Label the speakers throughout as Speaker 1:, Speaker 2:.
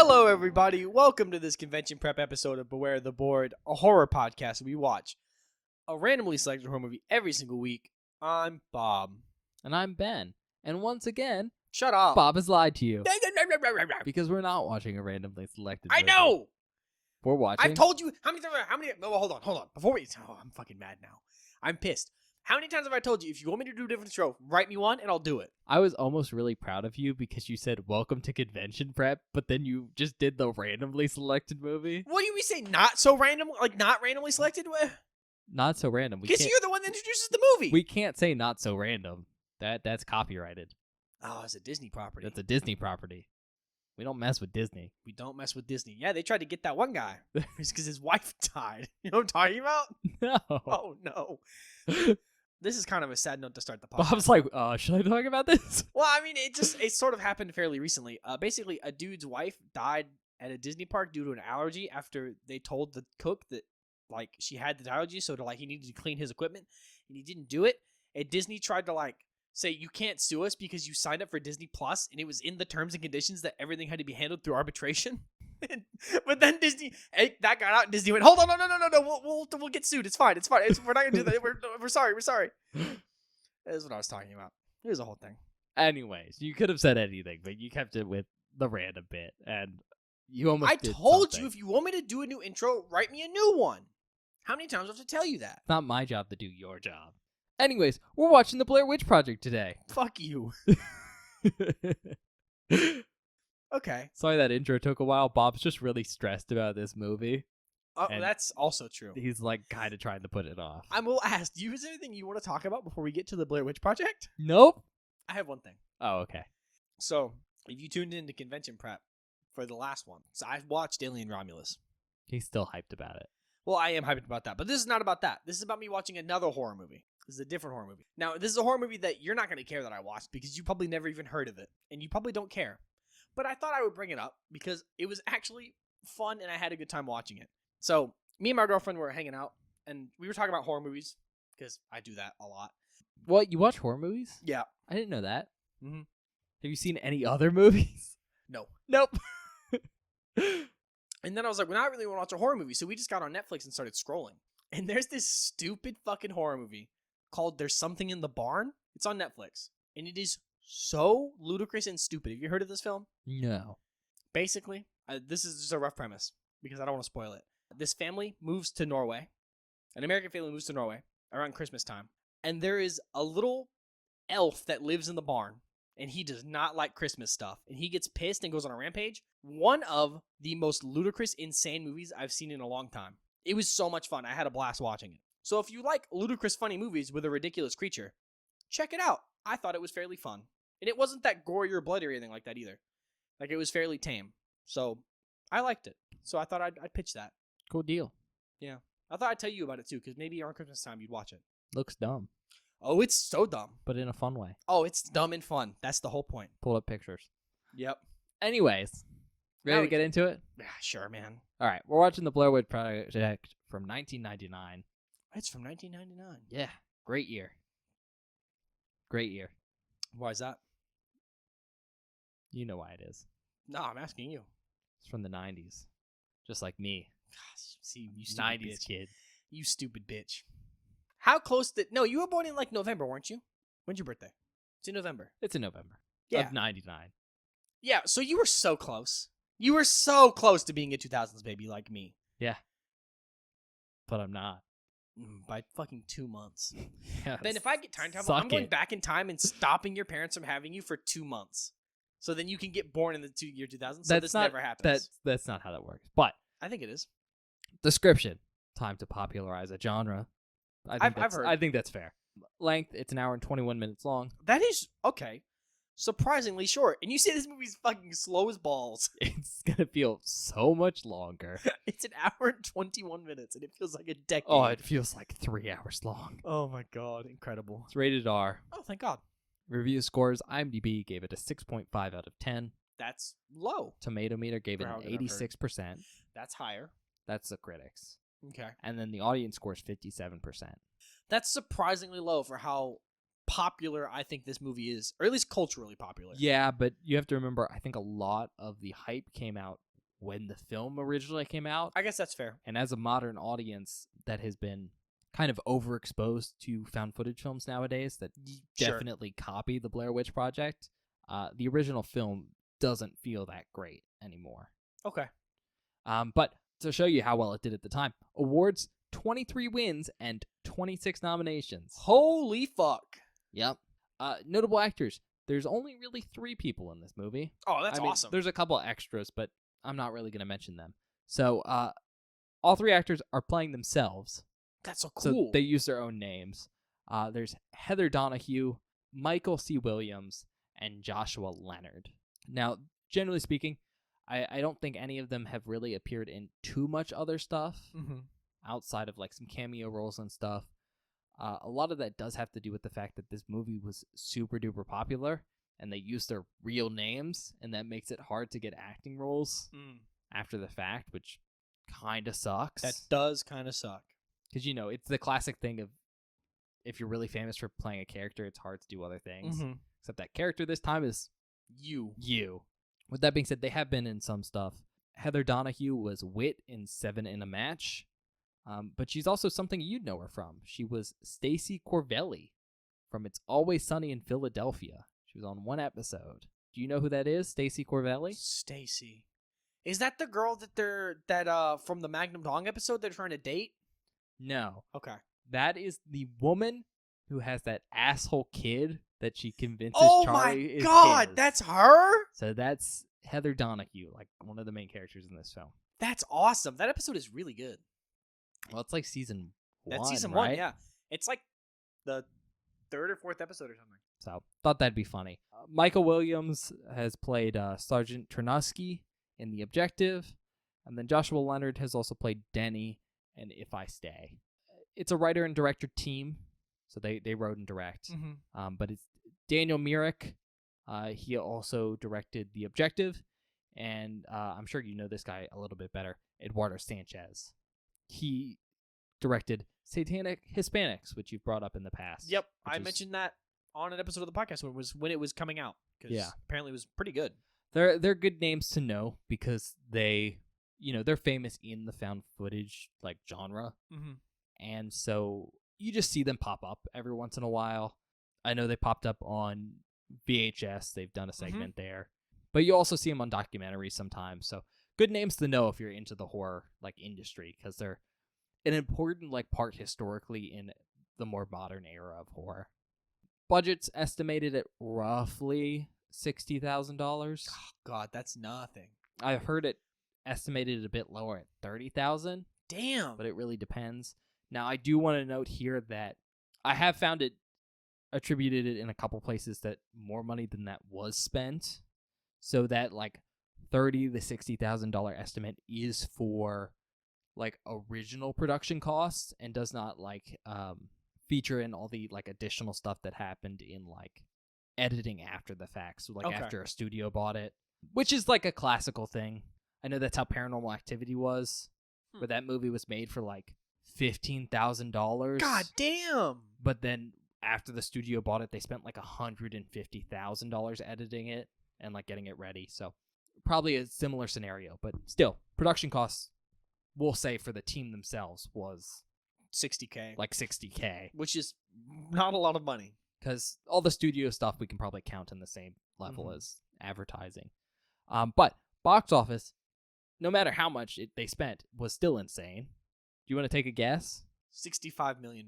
Speaker 1: Hello, everybody. Welcome to this convention prep episode of Beware the Board, a horror podcast where we watch a randomly selected horror movie every single week. I'm Bob.
Speaker 2: And I'm Ben. And once again,
Speaker 1: Shut up.
Speaker 2: Bob has lied to you. Because we're not watching a randomly selected
Speaker 1: I
Speaker 2: movie.
Speaker 1: know.
Speaker 2: We're watching.
Speaker 1: I've told you how many times. No, hold on. Before we. Oh, I'm fucking mad now. I'm pissed. How many times have I told you if you want me to do a different show, write me one and I'll do it.
Speaker 2: I was almost really proud of you because you said welcome to convention prep, but then you just did the randomly selected movie.
Speaker 1: What do we say? Not so random? Like not randomly selected?
Speaker 2: Not so random.
Speaker 1: Because you're the one that introduces the movie.
Speaker 2: We can't say not so random. That's copyrighted.
Speaker 1: Oh, it's a Disney property.
Speaker 2: That's a Disney property. We don't mess with Disney.
Speaker 1: We don't mess with Disney. Yeah, they tried to get that one guy. It's because his wife died. You know what I'm talking about?
Speaker 2: No.
Speaker 1: Oh, no. This is kind of a sad note to start the podcast.
Speaker 2: Bob's like, should I talk about this?
Speaker 1: Well, I mean, it sort of happened fairly recently. Basically, a dude's wife died at a Disney park due to an allergy after they told the cook that, like, she had the allergy, so he needed to clean his equipment, and he didn't do it. And Disney tried to, say, you can't sue us because you signed up for Disney Plus, and it was in the terms and conditions that everything had to be handled through arbitration. But then Disney, that got out, and Disney went, hold on, no, we'll get sued. It's fine. We're not gonna do that. We're sorry. That is what I was talking about. Here's the whole thing.
Speaker 2: Anyways, you could have said anything, but you kept it with the random bit, and you almost
Speaker 1: I
Speaker 2: did
Speaker 1: told
Speaker 2: something.
Speaker 1: you if you want me to do a new intro, write me a new one. How many times do I have to tell you that?
Speaker 2: It's not my job to do your job. Anyways, we're watching the Blair Witch Project today.
Speaker 1: Fuck you. Okay.
Speaker 2: Sorry that intro took a while. Bob's just really stressed about this movie.
Speaker 1: Oh,
Speaker 2: And
Speaker 1: that's also true.
Speaker 2: He's kind of trying to put it off.
Speaker 1: I will ask, do you have anything you want to talk about before we get to the Blair Witch Project?
Speaker 2: Nope.
Speaker 1: I have one thing.
Speaker 2: Oh, okay.
Speaker 1: So, if you tuned into convention prep for the last one, so I've watched Alien Romulus.
Speaker 2: He's still hyped about it.
Speaker 1: Well, I am hyped about that, but this is not about that. This is about me watching another horror movie. This is a different horror movie. Now, this is a horror movie that you're not going to care that I watched because you probably never even heard of it, and you probably don't care. But I thought I would bring it up because it was actually fun, and I had a good time watching it. So, me and my girlfriend were hanging out, and we were talking about horror movies because I do that a lot.
Speaker 2: What? You watch horror movies?
Speaker 1: Yeah.
Speaker 2: I didn't know that.
Speaker 1: Mm-hmm.
Speaker 2: Have you seen any other movies?
Speaker 1: No.
Speaker 2: Nope.
Speaker 1: And then I was like, well, I really want to watch a horror movie. So we just got on Netflix and started scrolling. And there's this stupid fucking horror movie called There's Something in the Barn. It's on Netflix. And it is so ludicrous and stupid. Have you heard of this film?
Speaker 2: No.
Speaker 1: Basically, this is just a rough premise because I don't want to spoil it. This family moves to Norway. An American family moves to Norway around Christmas time. And there is a little elf that lives in the barn. And he does not like Christmas stuff. And he gets pissed and goes on a rampage. One of the most ludicrous, insane movies I've seen in a long time. It was so much fun. I had a blast watching it. So if you like ludicrous, funny movies with a ridiculous creature, check it out. I thought it was fairly fun. And it wasn't that gory or bloody or anything like that either. Like, it was fairly tame. So I liked it. So I thought I'd pitch that.
Speaker 2: Cool deal.
Speaker 1: Yeah. I thought I'd tell you about it too, because maybe around Christmas time you'd watch it.
Speaker 2: Looks dumb,
Speaker 1: Oh, it's so dumb.
Speaker 2: but in a fun way.
Speaker 1: Oh, it's dumb and fun. That's the whole point.
Speaker 2: Pull up pictures.
Speaker 1: Yep.
Speaker 2: Anyways, ready to get into it?
Speaker 1: Yeah, sure, man.
Speaker 2: All right, we're watching the Blair Witch Project from 1999.
Speaker 1: It's from 1999.
Speaker 2: Yeah, great year. Great year.
Speaker 1: Why is that?
Speaker 2: You know why it is.
Speaker 1: No, I'm asking you.
Speaker 2: It's from the 90s. Just like me.
Speaker 1: Gosh, see, you stupid
Speaker 2: 90s
Speaker 1: bitch.
Speaker 2: kid.
Speaker 1: You stupid bitch. How close did... No, you were born in, November, weren't you? When's your birthday? It's in November.
Speaker 2: It's in November
Speaker 1: Yeah.
Speaker 2: of 99.
Speaker 1: Yeah, so you were so close. You were so close to being a 2000s baby like me.
Speaker 2: Yeah. But I'm not.
Speaker 1: By fucking 2 months.
Speaker 2: Yeah,
Speaker 1: Then if I get time travel,
Speaker 2: suck
Speaker 1: I'm going
Speaker 2: it.
Speaker 1: back in time and stopping your parents from having you for 2 months. So then you can get born in the year 2000. So this never happens.
Speaker 2: That's not how that works. But
Speaker 1: I think it is.
Speaker 2: description. Time to popularize a genre.
Speaker 1: I've heard.
Speaker 2: I think that's fair. Length, it's an hour and 21 minutes long.
Speaker 1: That is, okay, surprisingly short. And you say this movie's fucking slow as balls.
Speaker 2: It's going to feel so much longer.
Speaker 1: It's an hour and 21 minutes, and it feels like a decade.
Speaker 2: Oh, it feels like 3 hours long.
Speaker 1: Oh my god, incredible.
Speaker 2: It's rated R.
Speaker 1: Oh, thank god.
Speaker 2: Review scores, IMDb gave it a 6.5 out of 10.
Speaker 1: That's low.
Speaker 2: Tomato meter gave it
Speaker 1: For how
Speaker 2: an
Speaker 1: good I've heard.
Speaker 2: 86%.
Speaker 1: That's higher.
Speaker 2: That's the critics.
Speaker 1: Okay.
Speaker 2: And then the audience scores 57%.
Speaker 1: That's surprisingly low for how popular I think this movie is, or at least culturally popular.
Speaker 2: Yeah, but you have to remember, I think a lot of the hype came out when the film originally came out.
Speaker 1: I guess that's fair.
Speaker 2: And as a modern audience that has been kind of overexposed to found footage films nowadays that
Speaker 1: Sure.
Speaker 2: definitely copy the Blair Witch Project, the original film doesn't feel that great anymore.
Speaker 1: Okay.
Speaker 2: But to show you how well it did at the time, awards, 23 wins and 26 nominations.
Speaker 1: Holy fuck.
Speaker 2: Yep. Notable actors. There's only really 3 people in this movie.
Speaker 1: Oh, that's
Speaker 2: I mean,
Speaker 1: awesome.
Speaker 2: There's a couple extras, but I'm not really going to mention them. So, all 3 actors are playing themselves.
Speaker 1: That's so cool.
Speaker 2: So they use their own names. There's Heather Donahue, Michael C. Williams, and Joshua Leonard. Now, generally speaking, I don't think any of them have really appeared in too much other stuff outside of like some cameo roles and stuff. A lot of that does have to do with the fact that this movie was super duper popular and they used their real names, and that makes it hard to get acting roles after the fact, which kind of sucks.
Speaker 1: That does kind of suck.
Speaker 2: Because, you know, it's the classic thing of if you're really famous for playing a character, it's hard to do other things. Except that character this time is you. With that being said, they have been in some stuff. Heather Donahue was Wit in 7 in a Match. But she's also something you'd know her from. She was Stacy Corvelli from It's Always Sunny in Philadelphia. She was on 1 episode. Do you know who that is, Stacy Corvelli?
Speaker 1: Stacy. Is that the girl from the Magnum Dong episode they're trying to date?
Speaker 2: No.
Speaker 1: Okay.
Speaker 2: That is the woman who has that asshole kid that she convinces Charlie is
Speaker 1: Oh my god,
Speaker 2: his.
Speaker 1: that's her?
Speaker 2: So that's Heather Donahue, like one of the main characters in this film.
Speaker 1: That's awesome. That episode is really good.
Speaker 2: Well, it's like season 1,
Speaker 1: That's season
Speaker 2: right?
Speaker 1: 1, yeah. It's like the 3rd or 4th episode or something.
Speaker 2: So, thought that'd be funny. Michael Williams has played Sergeant Ternusky in The Objective, and then Joshua Leonard has also played Denny in If I Stay. It's a writer and director team, so they wrote and direct. But it's Daniel Myrick. He also directed The Objective, and I'm sure you know this guy a little bit better, Eduardo Sanchez. He directed Satanic Hispanics, which you've brought up in the past.
Speaker 1: Yep, I mentioned that on an episode of the podcast when it was coming out. Because apparently it was pretty good.
Speaker 2: They're good names to know because they're famous in the found footage like genre. And so you just see them pop up every once in a while. I know they popped up on VHS. They've done a segment there. But you also see them on documentaries sometimes. So good names to know if you're into the horror like industry, because they're an important like part historically in the more modern era of horror. Budget's estimated at roughly $60,000.
Speaker 1: Oh, God, that's nothing.
Speaker 2: I've heard it estimated a bit lower at $30,000.
Speaker 1: Damn.
Speaker 2: But it really depends. Now, I do want to note here that I have found it attributed it in a couple places that more money than that was spent. So that like $30,000 to $60,000 estimate is for like original production costs and does not like feature in all the like additional stuff that happened in like editing after the fact. So like after a studio bought it, which is like a classical thing. I know that's how Paranormal Activity was, where that movie was made for like $15,000.
Speaker 1: God damn.
Speaker 2: But then after the studio bought it, they spent like $150,000 editing it and like getting it ready. So probably a similar scenario, but still, production costs, we'll say for the team themselves, was
Speaker 1: $60K.
Speaker 2: Like $60K.
Speaker 1: Which is not a lot of money.
Speaker 2: Because all the studio stuff we can probably count in the same level as advertising. But box office, no matter how much they spent, was still insane. Do you want to take a guess?
Speaker 1: $65 million.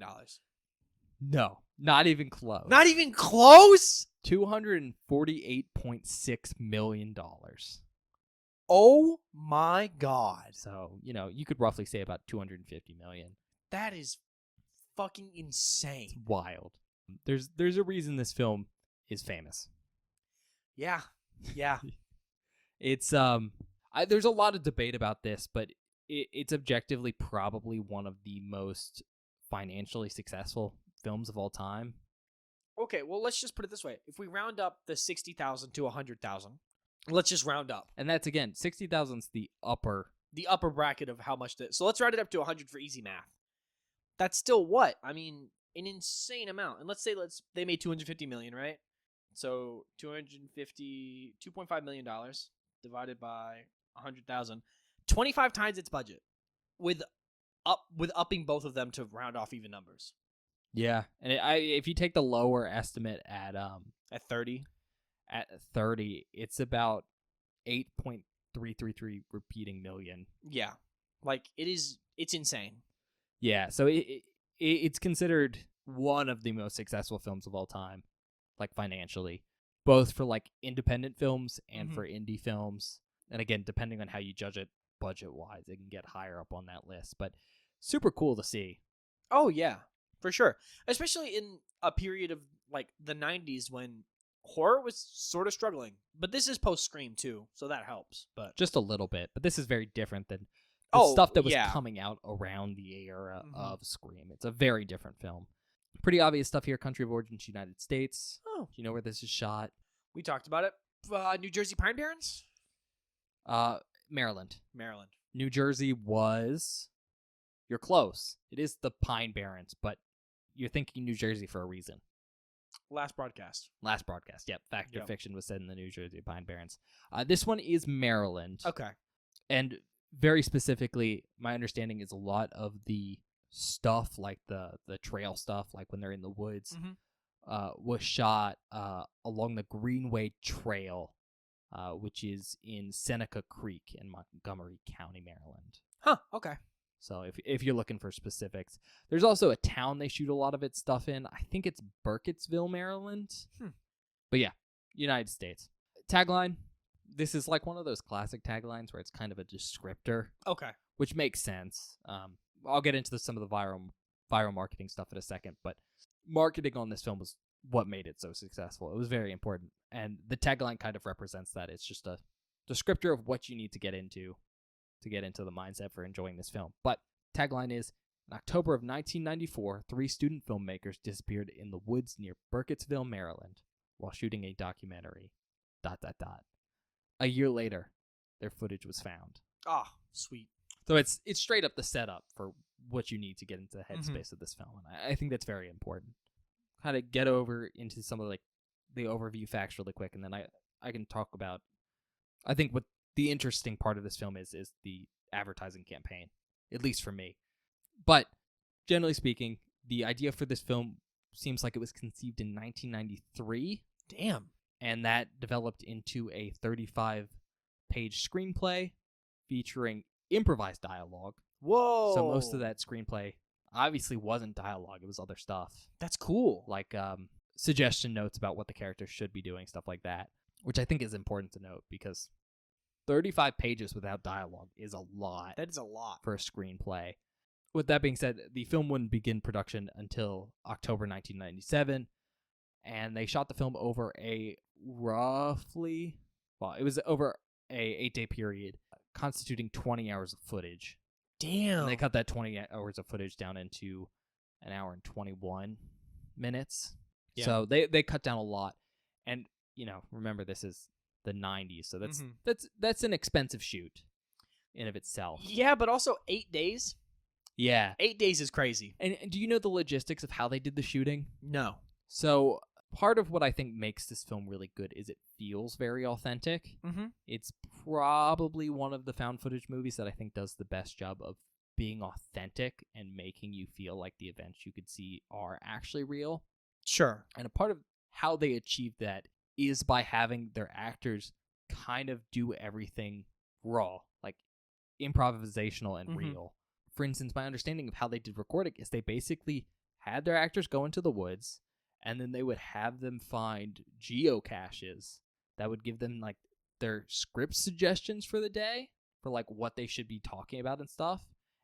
Speaker 2: No, not even close.
Speaker 1: Not even close?
Speaker 2: $248.6 million.
Speaker 1: Oh my God.
Speaker 2: So, you could roughly say about $250 million.
Speaker 1: That is fucking insane.
Speaker 2: It's wild. There's a reason this film is famous.
Speaker 1: Yeah.
Speaker 2: It's there's a lot of debate about this, but it's objectively probably one of the most financially successful films of all time.
Speaker 1: Okay, well, let's just put it this way. If we round up the 60,000 to 100,000, let's just round up.
Speaker 2: And that's, again, 60,000's the upper
Speaker 1: bracket of how much so let's round it up to 100 for easy math. That's still what? I mean, an insane amount. And let's say they made $250 million, right? So $2.5 million divided by 100,000, 25 times its budget, with upping both of them to round off even numbers.
Speaker 2: Yeah, and if you take the lower estimate at
Speaker 1: 30,
Speaker 2: at 30, it's about 8.333 repeating million.
Speaker 1: yeah, like it's insane.
Speaker 2: Yeah, so it's considered one of the most successful films of all time, like financially, both for like independent films and for indie films. And again, depending on how you judge it budget-wise, it can get higher up on that list. But super cool to see.
Speaker 1: Oh yeah, for sure. Especially in a period of like the 90s when horror was sort of struggling. But this is post-Scream too, so that helps. But
Speaker 2: just a little bit. But this is very different than the stuff that was coming out around the era of Scream. It's a very different film. Pretty obvious stuff here. Country of origin, United States.
Speaker 1: Oh.
Speaker 2: Do you know where this is shot?
Speaker 1: We talked about it. New Jersey Pine Barrens?
Speaker 2: Maryland.
Speaker 1: Maryland.
Speaker 2: New Jersey was... You're close. It is the Pine Barrens, but you're thinking New Jersey for a reason.
Speaker 1: Last broadcast.
Speaker 2: Yep. Fact or fiction was said in the New Jersey Pine Barrens. This one is Maryland.
Speaker 1: Okay.
Speaker 2: And very specifically, my understanding is a lot of the stuff, like the trail stuff, like when they're in the woods, was shot along the Greenway Trail, which is in Seneca Creek in Montgomery County, Maryland.
Speaker 1: Huh, okay.
Speaker 2: So if you're looking for specifics, there's also a town they shoot a lot of its stuff in. I think it's Burkittsville, Maryland. But yeah, United States. Tagline. This is like one of those classic taglines where it's kind of a descriptor.
Speaker 1: Okay.
Speaker 2: Which makes sense. I'll get into some of the viral marketing stuff in a second, but marketing on this film was what made it so successful. It was very important. And the tagline kind of represents that. It's just a descriptor of what you need to get into the mindset for enjoying this film. But tagline is, in October of 1994, 3 student filmmakers disappeared in the woods near Burkittsville, Maryland, while shooting a documentary. ... A year later, their footage was found.
Speaker 1: Ah, sweet.
Speaker 2: So it's straight up the setup for what you need to get into the headspace of this film, and I think that's very important. Kind of get over into some of like the overview facts really quick, and then I can talk about, I think what the interesting part of this film is the advertising campaign, at least for me. But generally speaking, the idea for this film seems like it was conceived in 1993.
Speaker 1: Damn.
Speaker 2: And that developed into a 35-page screenplay featuring improvised dialogue.
Speaker 1: Whoa.
Speaker 2: So most of that screenplay obviously wasn't dialogue. It was other stuff.
Speaker 1: That's cool.
Speaker 2: Like suggestion notes about what the characters should be doing, stuff like that, which I think is important to note because 35 pages without dialogue is a lot.
Speaker 1: That is a lot.
Speaker 2: For a screenplay. With that being said, the film wouldn't begin production until October 1997, and they shot the film over a it was over a 8-day period, constituting 20 hours of footage.
Speaker 1: Damn.
Speaker 2: And they cut that 20 hours of footage down into an hour and 21 minutes. Yeah. So they cut down a lot. And, remember this is the 90s, so that's an expensive shoot in of itself.
Speaker 1: Yeah, but also 8 days?
Speaker 2: Yeah.
Speaker 1: 8 days is crazy.
Speaker 2: And do you know the logistics of how they did the shooting?
Speaker 1: No.
Speaker 2: So part of what I think makes this film really good is it feels very authentic. It's probably one of the found footage movies that I think does the best job of being authentic and making you feel like the events you could see are actually real.
Speaker 1: Sure.
Speaker 2: And a part of how they achieve that is by having their actors kind of do everything raw, like improvisational and real. For instance, my understanding of how they did recording is they basically had their actors go into the woods, and then they would have them find geocaches that would give them like their script suggestions for the day, for like what they should be talking about and stuff.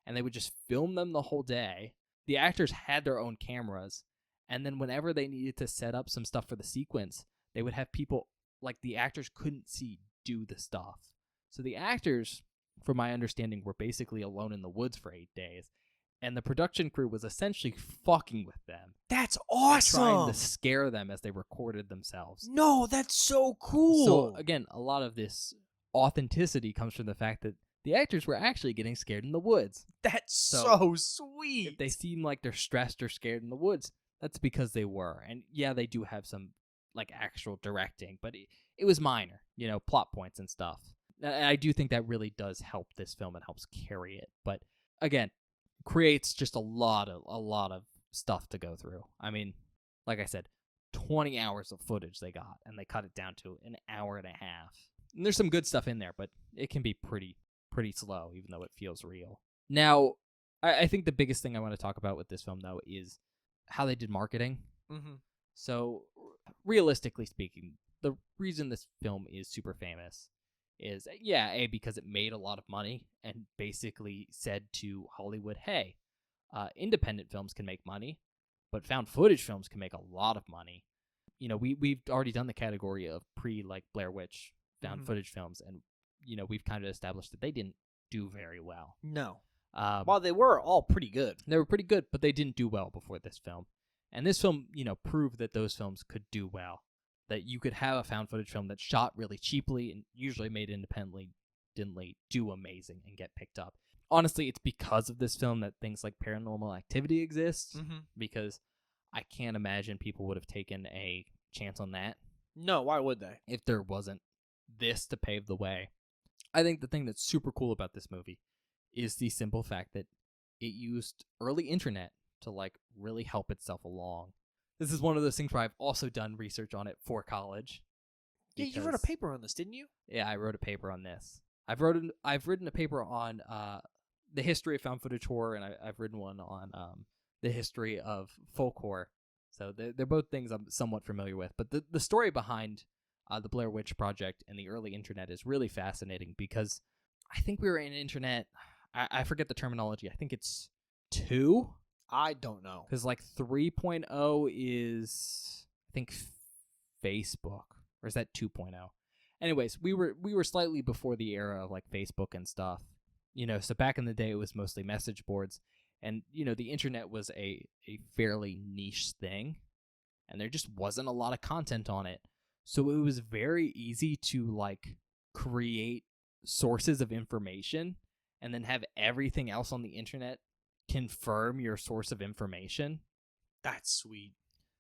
Speaker 2: And they would just film them the whole day. The actors had their own cameras. And then whenever they needed to set up some stuff for the sequence, they would have people, like the actors couldn't see, do the stuff. So the actors, from my understanding, were basically alone in the woods for 8 days. And the production crew was essentially fucking with them.
Speaker 1: That's awesome.
Speaker 2: Trying to scare them as they recorded themselves.
Speaker 1: No, that's so cool.
Speaker 2: So again, a lot of this authenticity comes from the fact that the actors were actually getting scared in the woods.
Speaker 1: That's so sweet.
Speaker 2: If they seem like they're stressed or scared in the woods, that's because they were. And yeah, they do have some like actual directing, but it was minor, plot points and stuff. And I do think that really does help this film and helps carry it. But again, creates just a lot of stuff to go through. I mean, like I said, 20 hours of footage they got, and they cut it down to an hour and a half. And there's some good stuff in there, but it can be pretty slow, even though it feels real. Now, I think the biggest thing I want to talk about with this film, though, is how they did marketing.
Speaker 1: Mm-hmm.
Speaker 2: So, realistically speaking, the reason this film is super famous is, because it made a lot of money and basically said to Hollywood, hey, independent films can make money, but found footage films can make a lot of money. We've already done the category of Blair Witch found footage films, and we've kind of established that they didn't do very well.
Speaker 1: No. While they were all pretty good.
Speaker 2: They were pretty good, but they didn't do well before this film. And this film, proved that those films could do well. That you could have a found footage film that's shot really cheaply and usually made independently, didn't do amazing and get picked up. Honestly, it's because of this film that things like Paranormal Activity exist, because I can't imagine people would have taken a chance on that.
Speaker 1: No, why would they?
Speaker 2: If there wasn't this to pave the way. I think the thing that's super cool about this movie is the simple fact that it used early internet to really help itself along. This is one of those things where I've also done research on it for college.
Speaker 1: Yeah, you wrote a paper on this, didn't you?
Speaker 2: Yeah, I wrote a paper on this. I've written a paper on the history of found footage horror, and I've written one on the history of folk horror. So they're both things I'm somewhat familiar with. But the story behind the Blair Witch Project and the early internet is really fascinating, because I think we were in internet. I forget the terminology. I think it's 2.
Speaker 1: I don't know.
Speaker 2: Because 3.0 is, I think, Facebook. Or is that 2.0? Anyways, we were slightly before the era of Facebook and stuff. So back in the day it was mostly message boards. And, the internet was a fairly niche thing. And there just wasn't a lot of content on it. So it was very easy to create sources of information and then have everything else on the internet confirm your source of information.
Speaker 1: That's sweet.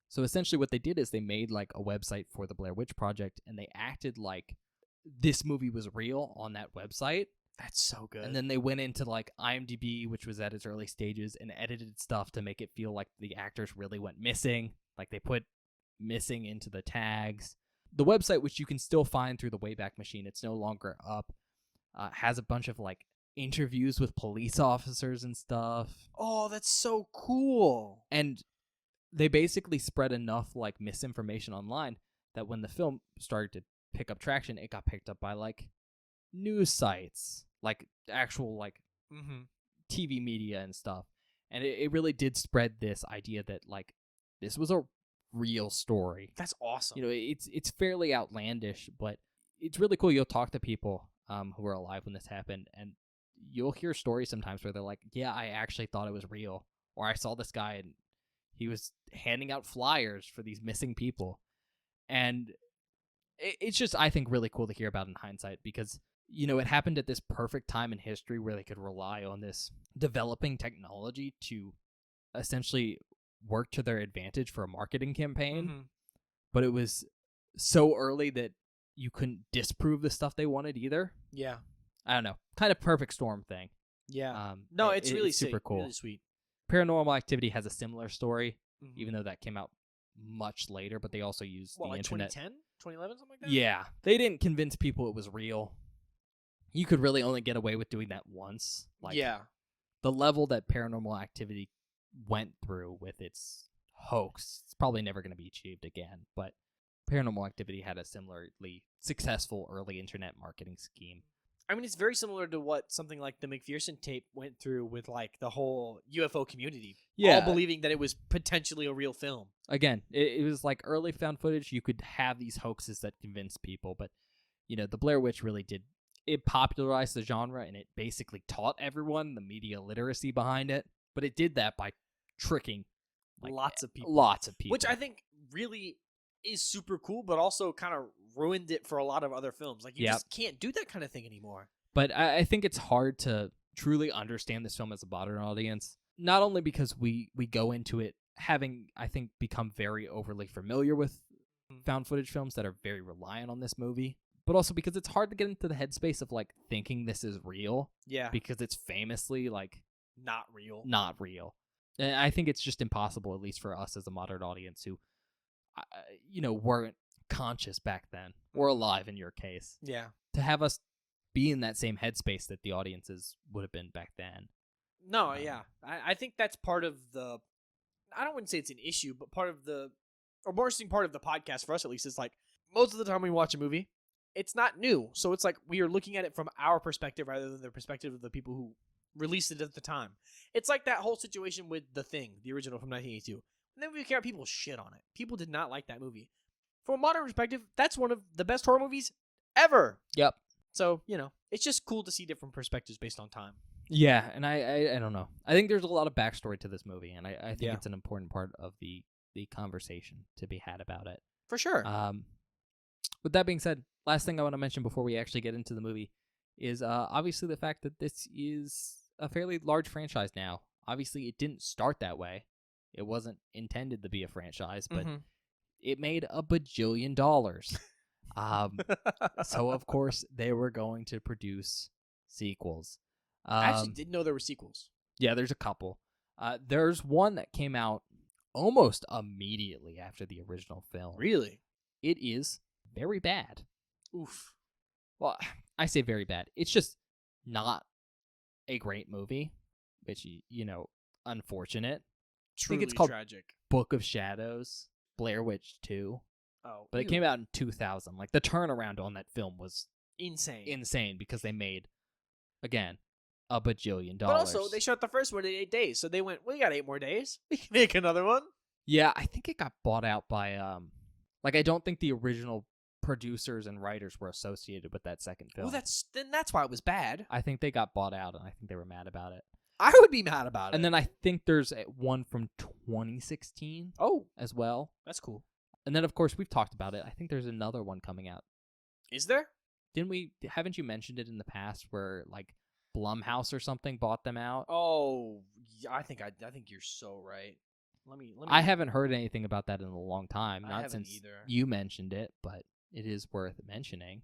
Speaker 2: So essentially what they did is they made a website for the Blair Witch Project, and they acted like this movie was real on that website.
Speaker 1: That's so good.
Speaker 2: And then they went into IMDb, which was at its early stages, and edited stuff to make it feel like the actors really went missing. They put missing into the tags. The website, which you can still find through the Wayback Machine, it's no longer up, has a bunch of interviews with police officers and stuff.
Speaker 1: Oh, that's so cool.
Speaker 2: And they basically spread enough misinformation online that when the film started to pick up traction, it got picked up by news sites, actual TV media and stuff. And it really did spread this idea that this was a real story.
Speaker 1: That's awesome.
Speaker 2: It's fairly outlandish, but it's really cool. You'll talk to people who were alive when this happened, and you'll hear stories sometimes where they're like, yeah, I actually thought it was real. Or I saw this guy and he was handing out flyers for these missing people. And it's just, I think, really cool to hear about in hindsight, because, it happened at this perfect time in history where they could rely on this developing technology to essentially work to their advantage for a marketing campaign. But it was so early that you couldn't disprove the stuff they wanted either.
Speaker 1: Yeah.
Speaker 2: I don't know. Kind of perfect storm thing.
Speaker 1: Yeah. No, it's really
Speaker 2: super cool.
Speaker 1: Really sweet.
Speaker 2: Paranormal Activity has a similar story, even though that came out much later, but they also used the internet.
Speaker 1: 2010? 2011, something like that?
Speaker 2: Yeah. They didn't convince people it was real. You could really only get away with doing that once.
Speaker 1: Yeah.
Speaker 2: The level that Paranormal Activity went through with its hoax, it's probably never going to be achieved again, but Paranormal Activity had a similarly successful early internet marketing scheme.
Speaker 1: I mean, it's very similar to what something like the McPherson tape went through with the whole UFO community.
Speaker 2: Yeah.
Speaker 1: All believing that it was potentially a real film.
Speaker 2: Again, it was early found footage. You could have these hoaxes that convince people, but, the Blair Witch really did. It popularized the genre, and it basically taught everyone the media literacy behind it. But it did that by tricking
Speaker 1: lots of people. Which I think really is super cool, but also kind of ruined it for a lot of other films. You just can't do that kind of thing anymore.
Speaker 2: But I think it's hard to truly understand this film as a modern audience, not only because we go into it having, I think, become very overly familiar with found footage films that are very reliant on this movie, but also because it's hard to get into the headspace of like thinking this is real
Speaker 1: Yeah.
Speaker 2: because it's famously like
Speaker 1: Not real.
Speaker 2: not real. And I think it's just impossible, at least for us as a modern audience who, weren't conscious back then or alive in your case,
Speaker 1: Yeah.
Speaker 2: to have us be in that same headspace that the audiences would have been back then.
Speaker 1: No, yeah. I think that's part of the, I don't want to say it's an issue, but part of the, or more interesting part of the podcast for us at least is like, most of the time we watch a movie, it's not new. So it's like we are looking at it from our perspective rather than the perspective of the people who released it at the time. It's like that whole situation with The Thing, the original from 1982. And then we care people shit on it. People did not like that movie. From a modern perspective, that's one of the best horror movies ever.
Speaker 2: Yep.
Speaker 1: So, it's just cool to see different perspectives based on time.
Speaker 2: Yeah, and I don't know. I think there's a lot of backstory to this movie, and I think
Speaker 1: Yeah.
Speaker 2: it's an important part of the conversation to be had about it.
Speaker 1: For sure.
Speaker 2: With that being said, last thing I want to mention before we actually get into the movie is obviously the fact that this is a fairly large franchise now. Obviously, it didn't start that way. It wasn't intended to be a franchise, but it made $1 bajillion. So, of course, they were going to produce sequels.
Speaker 1: I actually didn't know there were sequels.
Speaker 2: Yeah, there's a couple. There's one that came out almost immediately after the original film.
Speaker 1: Really?
Speaker 2: It is very bad.
Speaker 1: Oof.
Speaker 2: Well, I say very bad. It's just not a great movie, which, unfortunate.
Speaker 1: Truly
Speaker 2: it's called
Speaker 1: tragic.
Speaker 2: Book of Shadows, Blair Witch 2.
Speaker 1: Oh,
Speaker 2: But it came out in 2000. Like, the turnaround on that film was
Speaker 1: insane.
Speaker 2: because they made, again, $1 bajillion.
Speaker 1: But also, they shot the first one in 8 days, so they went, we got 8 more days. We can make another one.
Speaker 2: Yeah, I think it got bought out by, I don't think the original producers and writers were associated with that second film.
Speaker 1: Well, that's why it was bad.
Speaker 2: I think they got bought out, and I think they were mad about it.
Speaker 1: I would be mad about it.
Speaker 2: And then I think there's one from 2016 as well.
Speaker 1: That's cool.
Speaker 2: And then, of course, we've talked about it. I think there's another one coming out.
Speaker 1: Is there?
Speaker 2: Haven't you mentioned it in the past where, like, Blumhouse or something bought them out?
Speaker 1: Oh, yeah, I think you're so right. Let me.
Speaker 2: I haven't heard anything about that in a long time.
Speaker 1: I
Speaker 2: Not
Speaker 1: haven't
Speaker 2: since
Speaker 1: either.
Speaker 2: you mentioned it, but it is worth mentioning.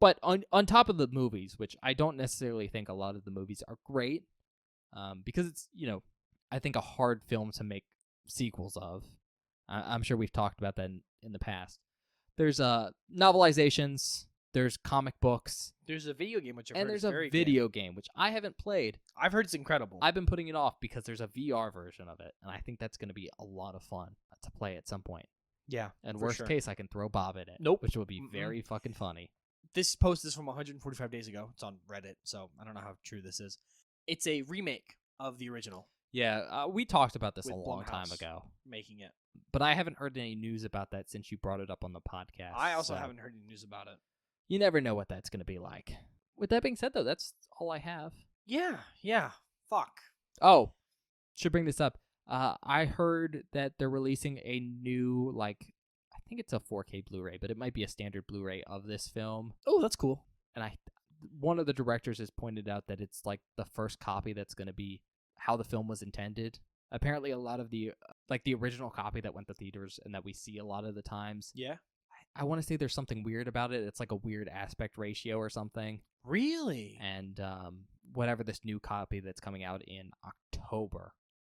Speaker 2: But on top of the movies, which I don't necessarily think a lot of the movies are great, because it's, I think a hard film to make sequels of. I'm sure we've talked about that in the past. There's novelizations, there's comic books,
Speaker 1: There's a video game, which I've
Speaker 2: and
Speaker 1: heard
Speaker 2: there's
Speaker 1: is
Speaker 2: a
Speaker 1: very
Speaker 2: video
Speaker 1: good.
Speaker 2: game, which I haven't played.
Speaker 1: I've heard it's incredible.
Speaker 2: I've been putting it off because there's a VR version of it, and I think that's going to be a lot of fun to play at some point.
Speaker 1: Yeah.
Speaker 2: And
Speaker 1: for
Speaker 2: worst
Speaker 1: sure.
Speaker 2: case, I can throw Bob in it.
Speaker 1: Nope.
Speaker 2: Which will be
Speaker 1: Mm-mm.
Speaker 2: very fucking funny.
Speaker 1: This post is from 145 days ago. It's on Reddit, so I don't know how true this is. It's a remake of the original,
Speaker 2: Yeah, we talked about this
Speaker 1: With
Speaker 2: a long time
Speaker 1: Blumhouse.
Speaker 2: ago,
Speaker 1: making it.
Speaker 2: but I haven't heard any news about that since you brought it up on the podcast.
Speaker 1: I also
Speaker 2: so
Speaker 1: haven't heard any news about it.
Speaker 2: You never know what that's going to be like. With that being said, though, that's all I have.
Speaker 1: Yeah. Fuck.
Speaker 2: Oh, should bring this up. I heard that they're releasing a new, I think it's a 4K Blu-ray, but it might be a standard Blu-ray of this film.
Speaker 1: Oh, that's cool.
Speaker 2: And one of the directors has pointed out that it's like the first copy that's going to be how the film was intended. Apparently, a lot of the original copy that went to theaters and that we see a lot of the times.
Speaker 1: Yeah.
Speaker 2: I want to say there's something weird about it. It's like a weird aspect ratio or something.
Speaker 1: Really?
Speaker 2: And whatever this new copy that's coming out in October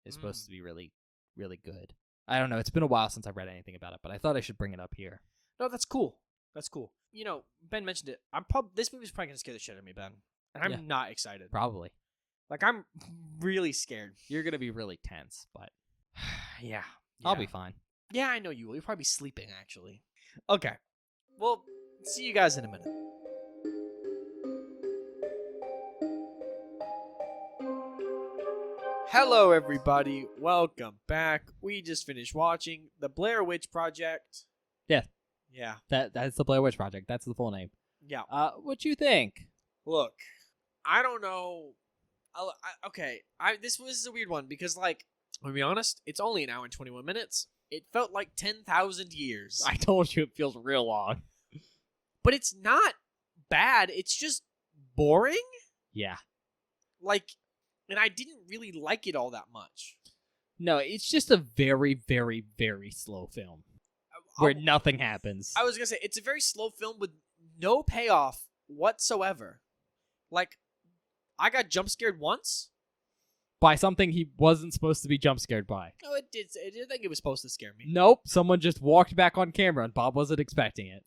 Speaker 2: is supposed to be really, really good. I don't know. It's been a while since I've read anything about it, but I thought I should bring it up here.
Speaker 1: No, that's cool. That's cool. Ben mentioned it. This movie's probably gonna scare the shit out of me, Ben, and I'm not excited.
Speaker 2: Probably.
Speaker 1: I'm really scared.
Speaker 2: You're going to be really tense, but
Speaker 1: Yeah.
Speaker 2: I'll be fine.
Speaker 1: Yeah, I know you will. You're probably sleeping, actually. Okay. Well, see you guys in a minute. Hello, everybody. Welcome back. We just finished watching The Blair Witch Project.
Speaker 2: Yeah.
Speaker 1: Yeah.
Speaker 2: That's the Blair Witch Project. That's the full name.
Speaker 1: Yeah.
Speaker 2: What you think?
Speaker 1: Look, I don't know. This was a weird one because, to be honest, it's only an hour and 21 minutes. It felt like 10,000 years.
Speaker 2: I told you it feels real long.
Speaker 1: But it's not bad. It's just boring.
Speaker 2: Yeah.
Speaker 1: And I didn't really like it all that much.
Speaker 2: No, it's just a very, very, very slow film where nothing happens.
Speaker 1: I was going to say, it's a very slow film with no payoff whatsoever. Like, I got jump scared once.
Speaker 2: By something he wasn't supposed to be jump scared by.
Speaker 1: No, it did. I didn't think it was supposed to scare me.
Speaker 2: Nope, someone just walked back on camera and Bob wasn't expecting it.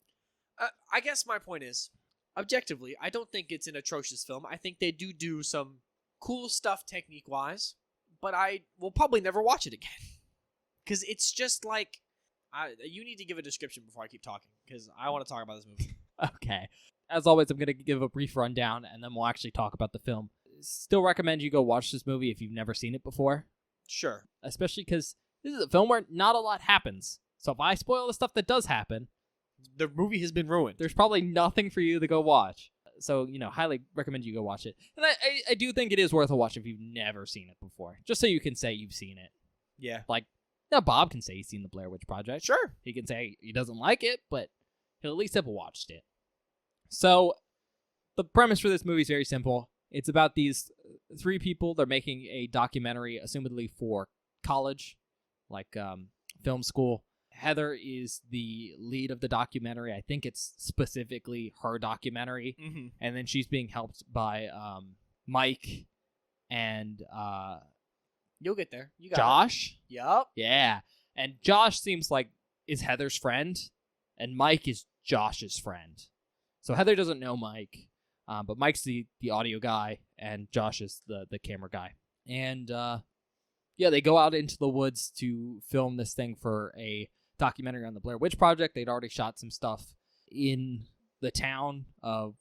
Speaker 1: I guess my point is, objectively, I don't think it's an atrocious film. I think they do some cool stuff technique-wise, but I will probably never watch it again. Because it's just like, you need to give a description before I keep talking, because I want to talk about this movie.
Speaker 2: Okay. As always, I'm going to give a brief rundown, and then we'll actually talk about the film. Still recommend you go watch this movie if you've never seen it before.
Speaker 1: Sure.
Speaker 2: Especially because this is a film where not a lot happens. So if I spoil the stuff that does happen,
Speaker 1: the movie has been ruined.
Speaker 2: There's probably nothing for you to go watch. So, highly recommend you go watch it. And I do think it is worth a watch if you've never seen it before. Just so you can say you've seen it.
Speaker 1: Yeah.
Speaker 2: Like, now Bob can say he's seen the Blair Witch Project.
Speaker 1: Sure.
Speaker 2: He can say he doesn't like it, but he'll at least have watched it. So, the premise for this movie is very simple. It's about these three people. They're making a documentary, assumedly for college, like film school. Heather is the lead of the documentary. I think it's specifically her documentary.
Speaker 1: Mm-hmm.
Speaker 2: And then she's being helped by Mike and
Speaker 1: You'll get there. You got
Speaker 2: Josh.
Speaker 1: it. Yup.
Speaker 2: Yeah. And Josh seems like is Heather's friend, and Mike is Josh's friend. So Heather doesn't know Mike, but Mike's the audio guy, and Josh is the camera guy. And they go out into the woods to film this thing for a documentary on the Blair Witch Project. They'd already shot some stuff in the town of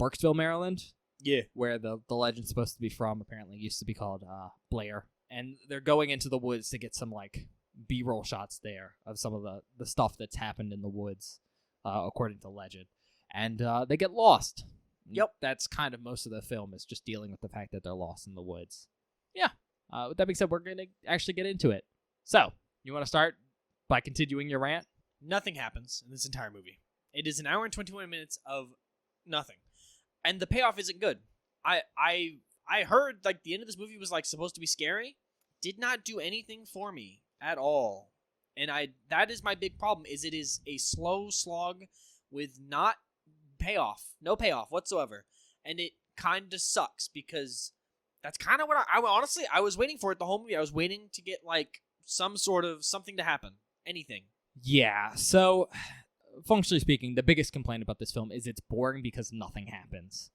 Speaker 2: Burkesville, Maryland.
Speaker 1: Yeah.
Speaker 2: Where the legend's supposed to be from. Apparently it used to be called Blair. And they're going into the woods to get some like B-roll shots there of some of the stuff that's happened in the woods, according to legend. And they get lost.
Speaker 1: Yep.
Speaker 2: That's kind of most of the film is just dealing with the fact that they're lost in the woods. Yeah. With that being said, we're going to actually get into it. So, you want to start by continuing your rant?
Speaker 1: Nothing happens in this entire movie. It is an hour and 21 minutes of nothing. And the payoff isn't good. I heard like the end of this movie was like supposed to be scary. Did not do anything for me at all. And that is my big problem, is it is a slow slog with no payoff whatsoever. And it kind of sucks because that's kind of what I honestly, I was waiting for it the whole movie. I was waiting to get like some sort of something to happen. Anything.
Speaker 2: Yeah, so functionally speaking, the biggest complaint about this film is it's boring because nothing happens.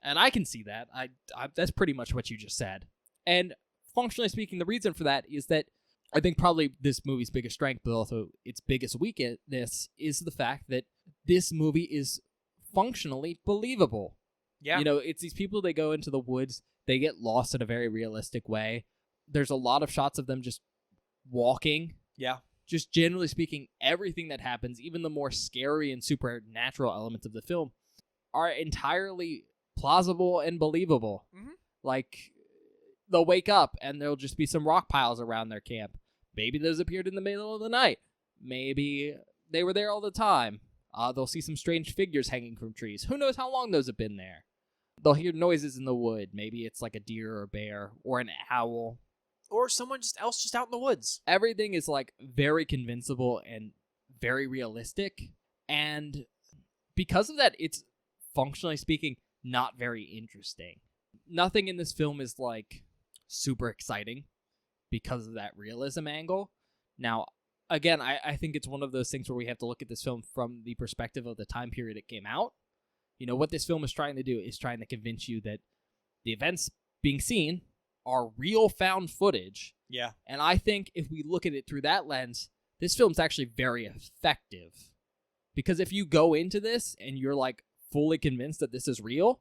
Speaker 2: And I can see that. I that's pretty much what you just said. And functionally speaking, the reason for that is that I think probably this movie's biggest strength, but also its biggest weakness, is the fact that this movie is functionally believable.
Speaker 1: Yeah.
Speaker 2: It's these people, they go into the woods, they get lost in a very realistic way. There's a lot of shots of them just walking.
Speaker 1: Yeah.
Speaker 2: Just generally speaking, everything that happens, even the more scary and supernatural elements of the film, are entirely plausible and believable.
Speaker 1: Mm-hmm.
Speaker 2: Like, they'll wake up and there'll just be some rock piles around their camp. Maybe those appeared in the middle of the night. Maybe they were there all the time. They'll see some strange figures hanging from trees. Who knows how long those have been there? They'll hear noises in the wood. Maybe it's like a deer or a bear or an owl.
Speaker 1: Or someone else just out in the woods.
Speaker 2: Everything is like very convincible and very realistic. And because of that, it's functionally speaking not very interesting. Nothing in this film is like super exciting because of that realism angle. Now, again, I think it's one of those things where we have to look at this film from the perspective of the time period it came out. What this film is trying to do is trying to convince you that the events being seen are real found footage.
Speaker 1: Yeah.
Speaker 2: And I think if we look at it through that lens, this film's actually very effective. Because if you go into this and you're like fully convinced that this is real,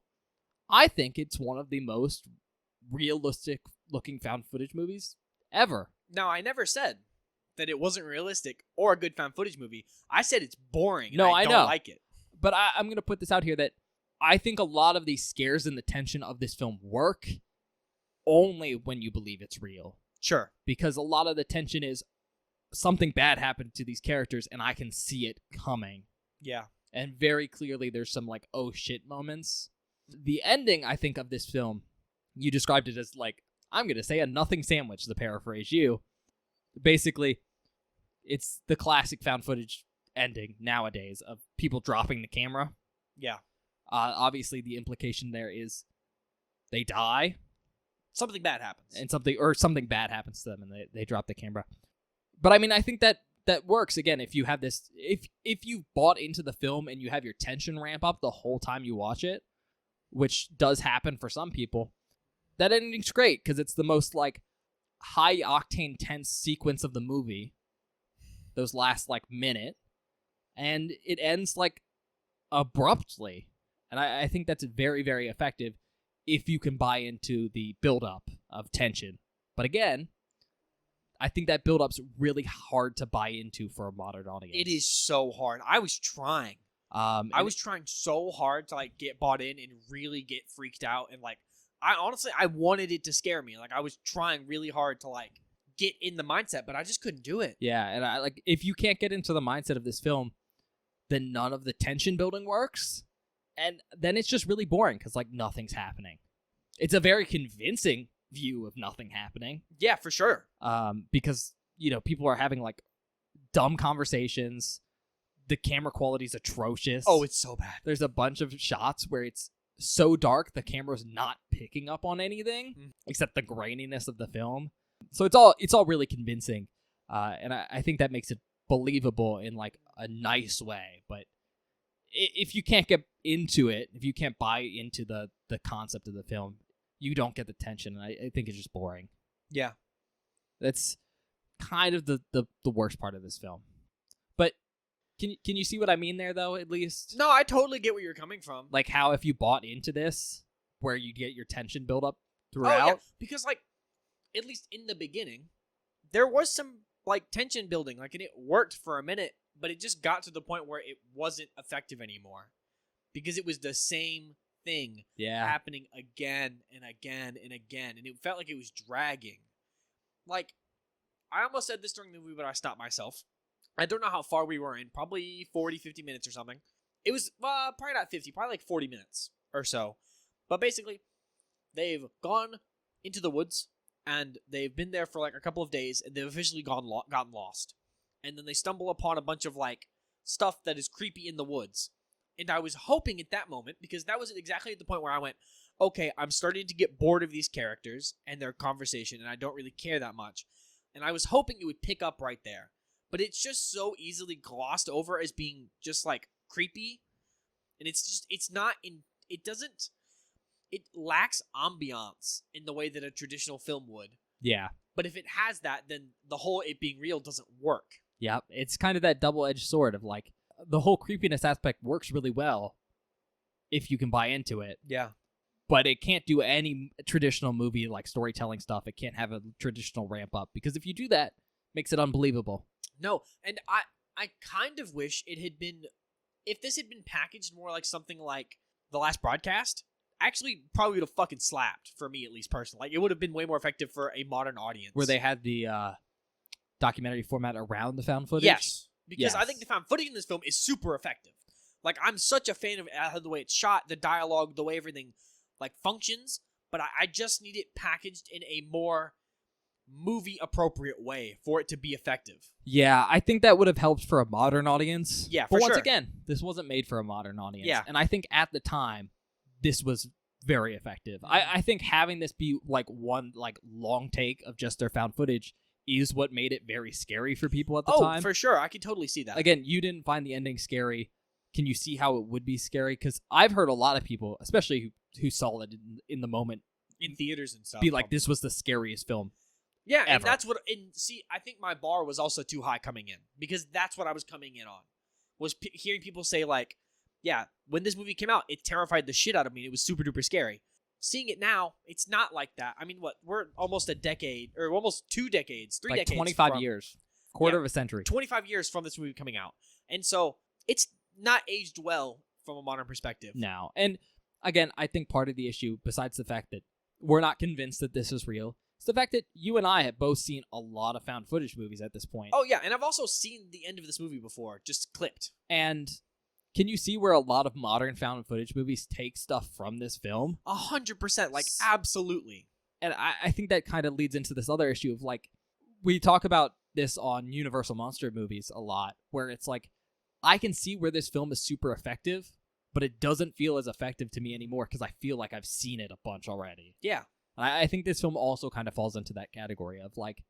Speaker 2: I think it's one of the most realistic looking found footage movies ever.
Speaker 1: Now, I never said that it wasn't realistic or a good found footage movie. I said it's boring.
Speaker 2: No,
Speaker 1: I
Speaker 2: know.
Speaker 1: don't like it.
Speaker 2: But I'm going to put this out here that I think a lot of these scares and the tension of this film work only when you believe it's real.
Speaker 1: Sure.
Speaker 2: Because a lot of the tension is something bad happened to these characters and I can see it coming.
Speaker 1: Yeah.
Speaker 2: And very clearly there's some like, oh shit moments. The ending, I think, of this film, you described it as like, I'm going to say a nothing sandwich, to paraphrase you. Basically, it's the classic found footage ending nowadays of people dropping the camera.
Speaker 1: Yeah.
Speaker 2: Obviously, the implication there is they die,
Speaker 1: Something bad happens.
Speaker 2: and something bad happens to them, and they drop the camera. But I mean, I think that works again if you have this. If you bought into the film and you have your tension ramp up the whole time you watch it, which does happen for some people, that ending's great because it's the most like high octane tense sequence of the movie. Those last like minute, and it ends like abruptly, and I think that's very, very effective if you can buy into the build-up of tension. But again, I think that build-up's really hard to buy into for a modern audience.
Speaker 1: It is so hard. I was trying. I was trying so hard to like get bought in and really get freaked out, and like I wanted it to scare me. Like I was trying really hard to like get in the mindset, but I just couldn't do it.
Speaker 2: Yeah, and I like if you can't get into the mindset of this film, then none of the tension building works, and then it's just really boring because like nothing's happening. It's a very convincing view of nothing happening.
Speaker 1: Yeah, for sure.
Speaker 2: Because people are having like dumb conversations. The camera quality is atrocious.
Speaker 1: Oh, it's so bad.
Speaker 2: There's a bunch of shots where it's so dark the camera's not picking up on anything except the graininess of the film. So it's all really convincing, and I think that makes it believable in like a nice way. But if you can't get into it, if you can't buy into the concept of the film, you don't get the tension, and I think it's just boring.
Speaker 1: Yeah,
Speaker 2: that's kind of the worst part of this film. But can you see what I mean there, though? At least
Speaker 1: no, I totally get where you're coming from.
Speaker 2: Like how if you bought into this, where you get your tension build up throughout,
Speaker 1: yeah. Because like at least in the beginning, there was some like tension building, like, and it worked for a minute, but it just got to the point where it wasn't effective anymore because it was the same thing happening again and again and again, and it felt like it was dragging. Like, I almost said this during the movie, but I stopped myself. I don't know how far we were in, probably 40-50 minutes or something. It was probably not 50, probably like 40 minutes or so. But basically, they've gone into the woods, and they've been there for like a couple of days, and they've officially gotten lost. And then they stumble upon a bunch of like stuff that is creepy in the woods. And I was hoping at that moment, because that was exactly at the point where I went, okay, I'm starting to get bored of these characters and their conversation, and I don't really care that much. And I was hoping it would pick up right there. But it's just so easily glossed over as being just like creepy. And it lacks ambiance in the way that a traditional film would.
Speaker 2: Yeah.
Speaker 1: But if it has that, then the whole it being real doesn't work.
Speaker 2: Yeah, it's kind of that double-edged sword of like, the whole creepiness aspect works really well if you can buy into it.
Speaker 1: Yeah.
Speaker 2: But it can't do any traditional movie like storytelling stuff. It can't have a traditional ramp up, because if you do that, it makes it unbelievable.
Speaker 1: No, and I kind of wish it had been, if this had been packaged more like something like The Last Broadcast, actually probably would have fucking slapped, for me at least personally. Like, it would have been way more effective for a modern audience.
Speaker 2: Where they had the documentary format around the found footage?
Speaker 1: Yes. Because I think the found footage in this film is super effective. Like, I'm such a fan of the way it's shot, the dialogue, the way everything like functions, but I just need it packaged in a more movie appropriate way for it to be effective.
Speaker 2: Yeah, I think that would have helped for a modern audience.
Speaker 1: Yeah,
Speaker 2: but
Speaker 1: for
Speaker 2: once
Speaker 1: sure.
Speaker 2: again, this wasn't made for a modern audience.
Speaker 1: Yeah.
Speaker 2: And I think at the time, this was very effective. I think having this be like one like long take of just their found footage is what made it very scary for people at the time.
Speaker 1: Oh, for sure. I can totally see that.
Speaker 2: Again, you didn't find the ending scary. Can you see how it would be scary? Because I've heard a lot of people, especially who saw it in the moment,
Speaker 1: in theaters and stuff,
Speaker 2: be like, this was the scariest film.
Speaker 1: Yeah,
Speaker 2: ever.
Speaker 1: And that's what. And see, I think my bar was also too high coming in, because that's what I was coming in on. Was hearing people say like, yeah, when this movie came out, it terrified the shit out of me. It was super duper scary. Seeing it now, it's not like that. I mean, we're almost a decade, or almost 2 decades, 3
Speaker 2: like
Speaker 1: decades.
Speaker 2: 25 years. Quarter of a century.
Speaker 1: 25 years from this movie coming out. And so it's not aged well from a modern perspective.
Speaker 2: No. And again, I think part of the issue, besides the fact that we're not convinced that this is real, is the fact that you and I have both seen a lot of found footage movies at this point.
Speaker 1: Oh, yeah. And I've also seen the end of this movie before, just clipped.
Speaker 2: And can you see where a lot of modern found footage movies take stuff from this film?
Speaker 1: 100%. Like, absolutely.
Speaker 2: And I think that kind of leads into this other issue of like, we talk about this on Universal Monster movies a lot, where it's like, I can see where this film is super effective, but it doesn't feel as effective to me anymore because I feel like I've seen it a bunch already.
Speaker 1: Yeah.
Speaker 2: I think this film also kind of falls into that category of like,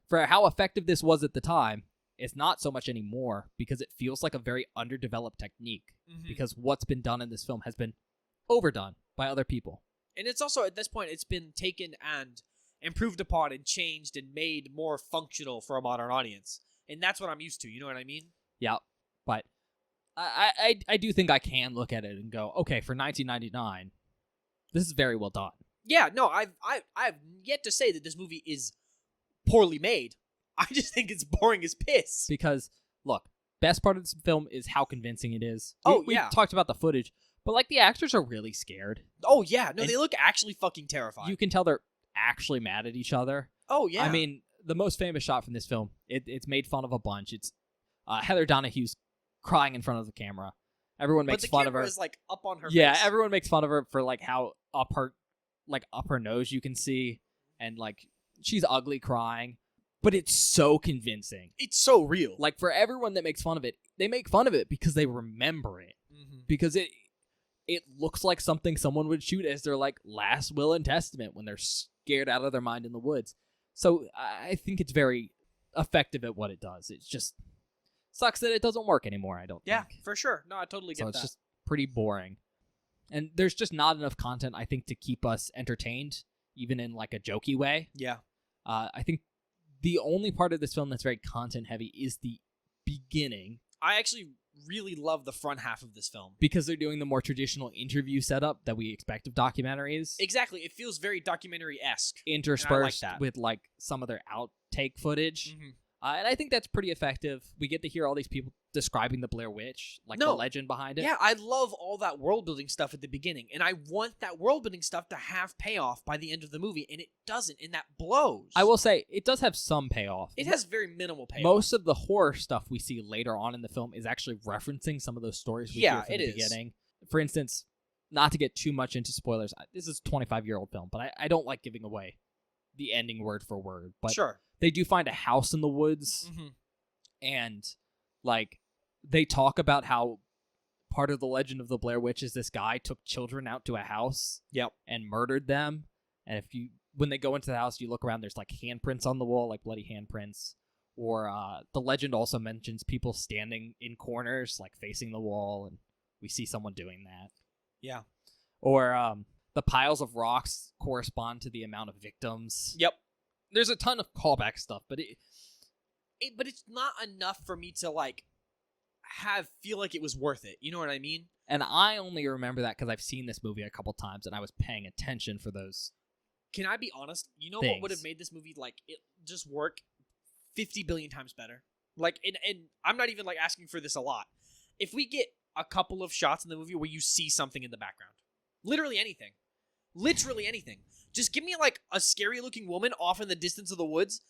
Speaker 2: for how effective this was at the time, it's not so much anymore because it feels like a very underdeveloped technique because what's been done in this film has been overdone by other people.
Speaker 1: And it's also, at this point, it's been taken and improved upon and changed and made more functional for a modern audience. And that's what I'm used to, you know what I mean?
Speaker 2: Yeah, but I do think I can look at it and go, okay, for 1999, this is very well done.
Speaker 1: Yeah, no, I've yet to say that this movie is poorly made. I just think it's boring as piss.
Speaker 2: Because, look, best part of this film is how convincing it is. We talked about the footage, but like the actors are really scared.
Speaker 1: Oh yeah, no,
Speaker 2: And
Speaker 1: they look actually fucking terrified.
Speaker 2: You can tell they're actually mad at each other.
Speaker 1: Oh yeah.
Speaker 2: I mean, the most famous shot from this film, it's made fun of a bunch. It's Heather Donahue's crying in front of the camera. Everyone makes fun of her.
Speaker 1: But the camera is like up on her face.
Speaker 2: Yeah, everyone makes fun of her for like how up her nose you can see, and like she's ugly crying, but it's so convincing.
Speaker 1: It's so real.
Speaker 2: Like for everyone that makes fun of it, they make fun of it because they remember it. Because it looks like something someone would shoot as their like last will and testament when they're scared out of their mind in the woods. So I think it's very effective at what it does. It just sucks that it doesn't work anymore, I don't think.
Speaker 1: For sure. No, I totally get that.
Speaker 2: So it's just pretty boring. And there's just not enough content, I think, to keep us entertained, even in like a jokey way.
Speaker 1: Yeah.
Speaker 2: I think the only part of this film that's very content heavy is the beginning.
Speaker 1: I actually really love the front half of this film.
Speaker 2: Because they're doing the more traditional interview setup that we expect of documentaries.
Speaker 1: Exactly. It feels very documentary-esque.
Speaker 2: Interspersed
Speaker 1: like
Speaker 2: with like some of their outtake footage. And I think that's pretty effective. We get to hear all these people describing the Blair Witch, like the legend behind it.
Speaker 1: Yeah, I love all that world-building stuff at the beginning, and I want that world-building stuff to have payoff by the end of the movie, and it doesn't, and that blows.
Speaker 2: I will say, it does have some payoff.
Speaker 1: It has very minimal payoff.
Speaker 2: Most of the horror stuff we see later on in the film is actually referencing some of those stories we hear from the beginning. For instance, not to get too much into spoilers, this is a 25-year-old film, but I don't like giving away the ending word for word. But
Speaker 1: sure.
Speaker 2: They do find a house in the woods, and like they talk about how part of the legend of the Blair Witch is this guy took children out to a house and murdered them. And when they go into the house, you look around, there's like handprints on the wall, like bloody handprints. Or the legend also mentions people standing in corners, like facing the wall, and we see someone doing that.
Speaker 1: Yeah.
Speaker 2: Or the piles of rocks correspond to the amount of victims.
Speaker 1: Yep.
Speaker 2: There's a ton of callback stuff, but
Speaker 1: but it's not enough for me to like feel like it was worth it. You know what I mean?
Speaker 2: And I only remember that because I've seen this movie a couple times, and I was paying attention for those.
Speaker 1: Can I be honest? You know
Speaker 2: things.
Speaker 1: What would have made this movie like it just work 50 billion times better? Like, and I'm not even like asking for this a lot. If we get a couple of shots in the movie where you see something in the background, literally anything. Just give me like a scary looking woman off in the distance of the woods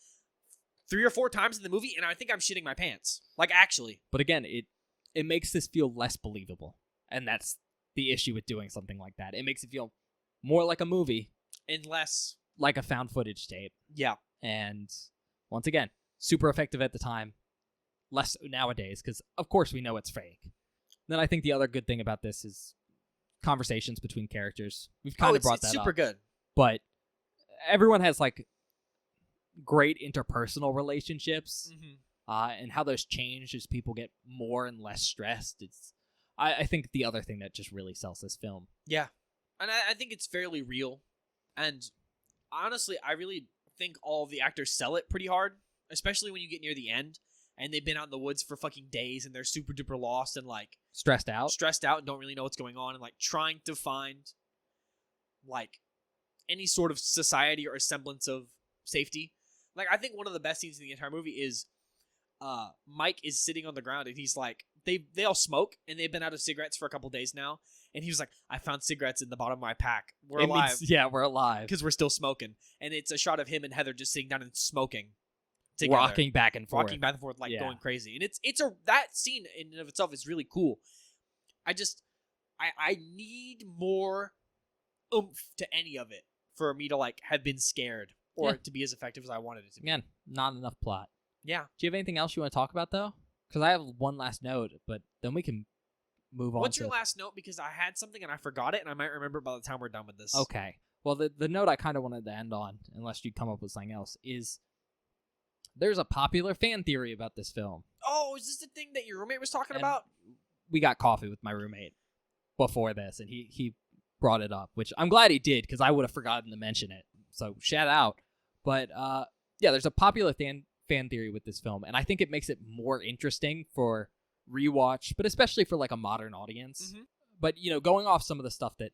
Speaker 1: 3 or 4 times in the movie, and I think I'm shitting my pants. Like, actually.
Speaker 2: But again, it makes this feel less believable. And that's the issue with doing something like that. It makes it feel more like a movie.
Speaker 1: And less
Speaker 2: like a found footage tape.
Speaker 1: Yeah.
Speaker 2: And once again, super effective at the time. Less so nowadays, because of course we know it's fake. Then I think the other good thing about this is conversations between characters. We've kind of brought that up.
Speaker 1: It's super good.
Speaker 2: But everyone has like great interpersonal relationships, and how those change as people get more and less stressed. I think the other thing that just really sells this film.
Speaker 1: Yeah, and I think it's fairly real, and honestly, I really think all of the actors sell it pretty hard, especially when you get near the end and they've been out in the woods for fucking days and they're super duper lost and like
Speaker 2: stressed out
Speaker 1: and don't really know what's going on and like trying to find like any sort of society or a semblance of safety. Like, I think one of the best scenes in the entire movie is Mike is sitting on the ground and he's like, they all smoke and they've been out of cigarettes for a couple days now. And he was like, I found cigarettes in the bottom of my pack. We're alive.
Speaker 2: We're alive.
Speaker 1: Because we're still smoking. And it's a shot of him and Heather just sitting down and smoking together.
Speaker 2: Rocking back and forth,
Speaker 1: like going crazy. And that scene in and of itself is really cool. I need more oomph to any of it for me to like have been scared or it to be as effective as I wanted it to be.
Speaker 2: Again, not enough plot.
Speaker 1: Yeah.
Speaker 2: Do you have anything else you want to talk about though? Because I have one last note, but then we can move on.
Speaker 1: What's your last note? Because I had something and I forgot it, and I might remember by the time we're done with this.
Speaker 2: Okay. Well, the note I kind of wanted to end on, unless you come up with something else, is there's a popular fan theory about this film.
Speaker 1: Oh, is this the thing that your roommate was talking
Speaker 2: And
Speaker 1: about?
Speaker 2: We got coffee with my roommate before this, and he brought it up, which I'm glad he did, because I would have forgotten to mention it. So shout out. But yeah, there's a popular fan theory with this film, and I think it makes it more interesting for rewatch, but especially for like a modern audience.
Speaker 1: Mm-hmm.
Speaker 2: But going off some of the stuff that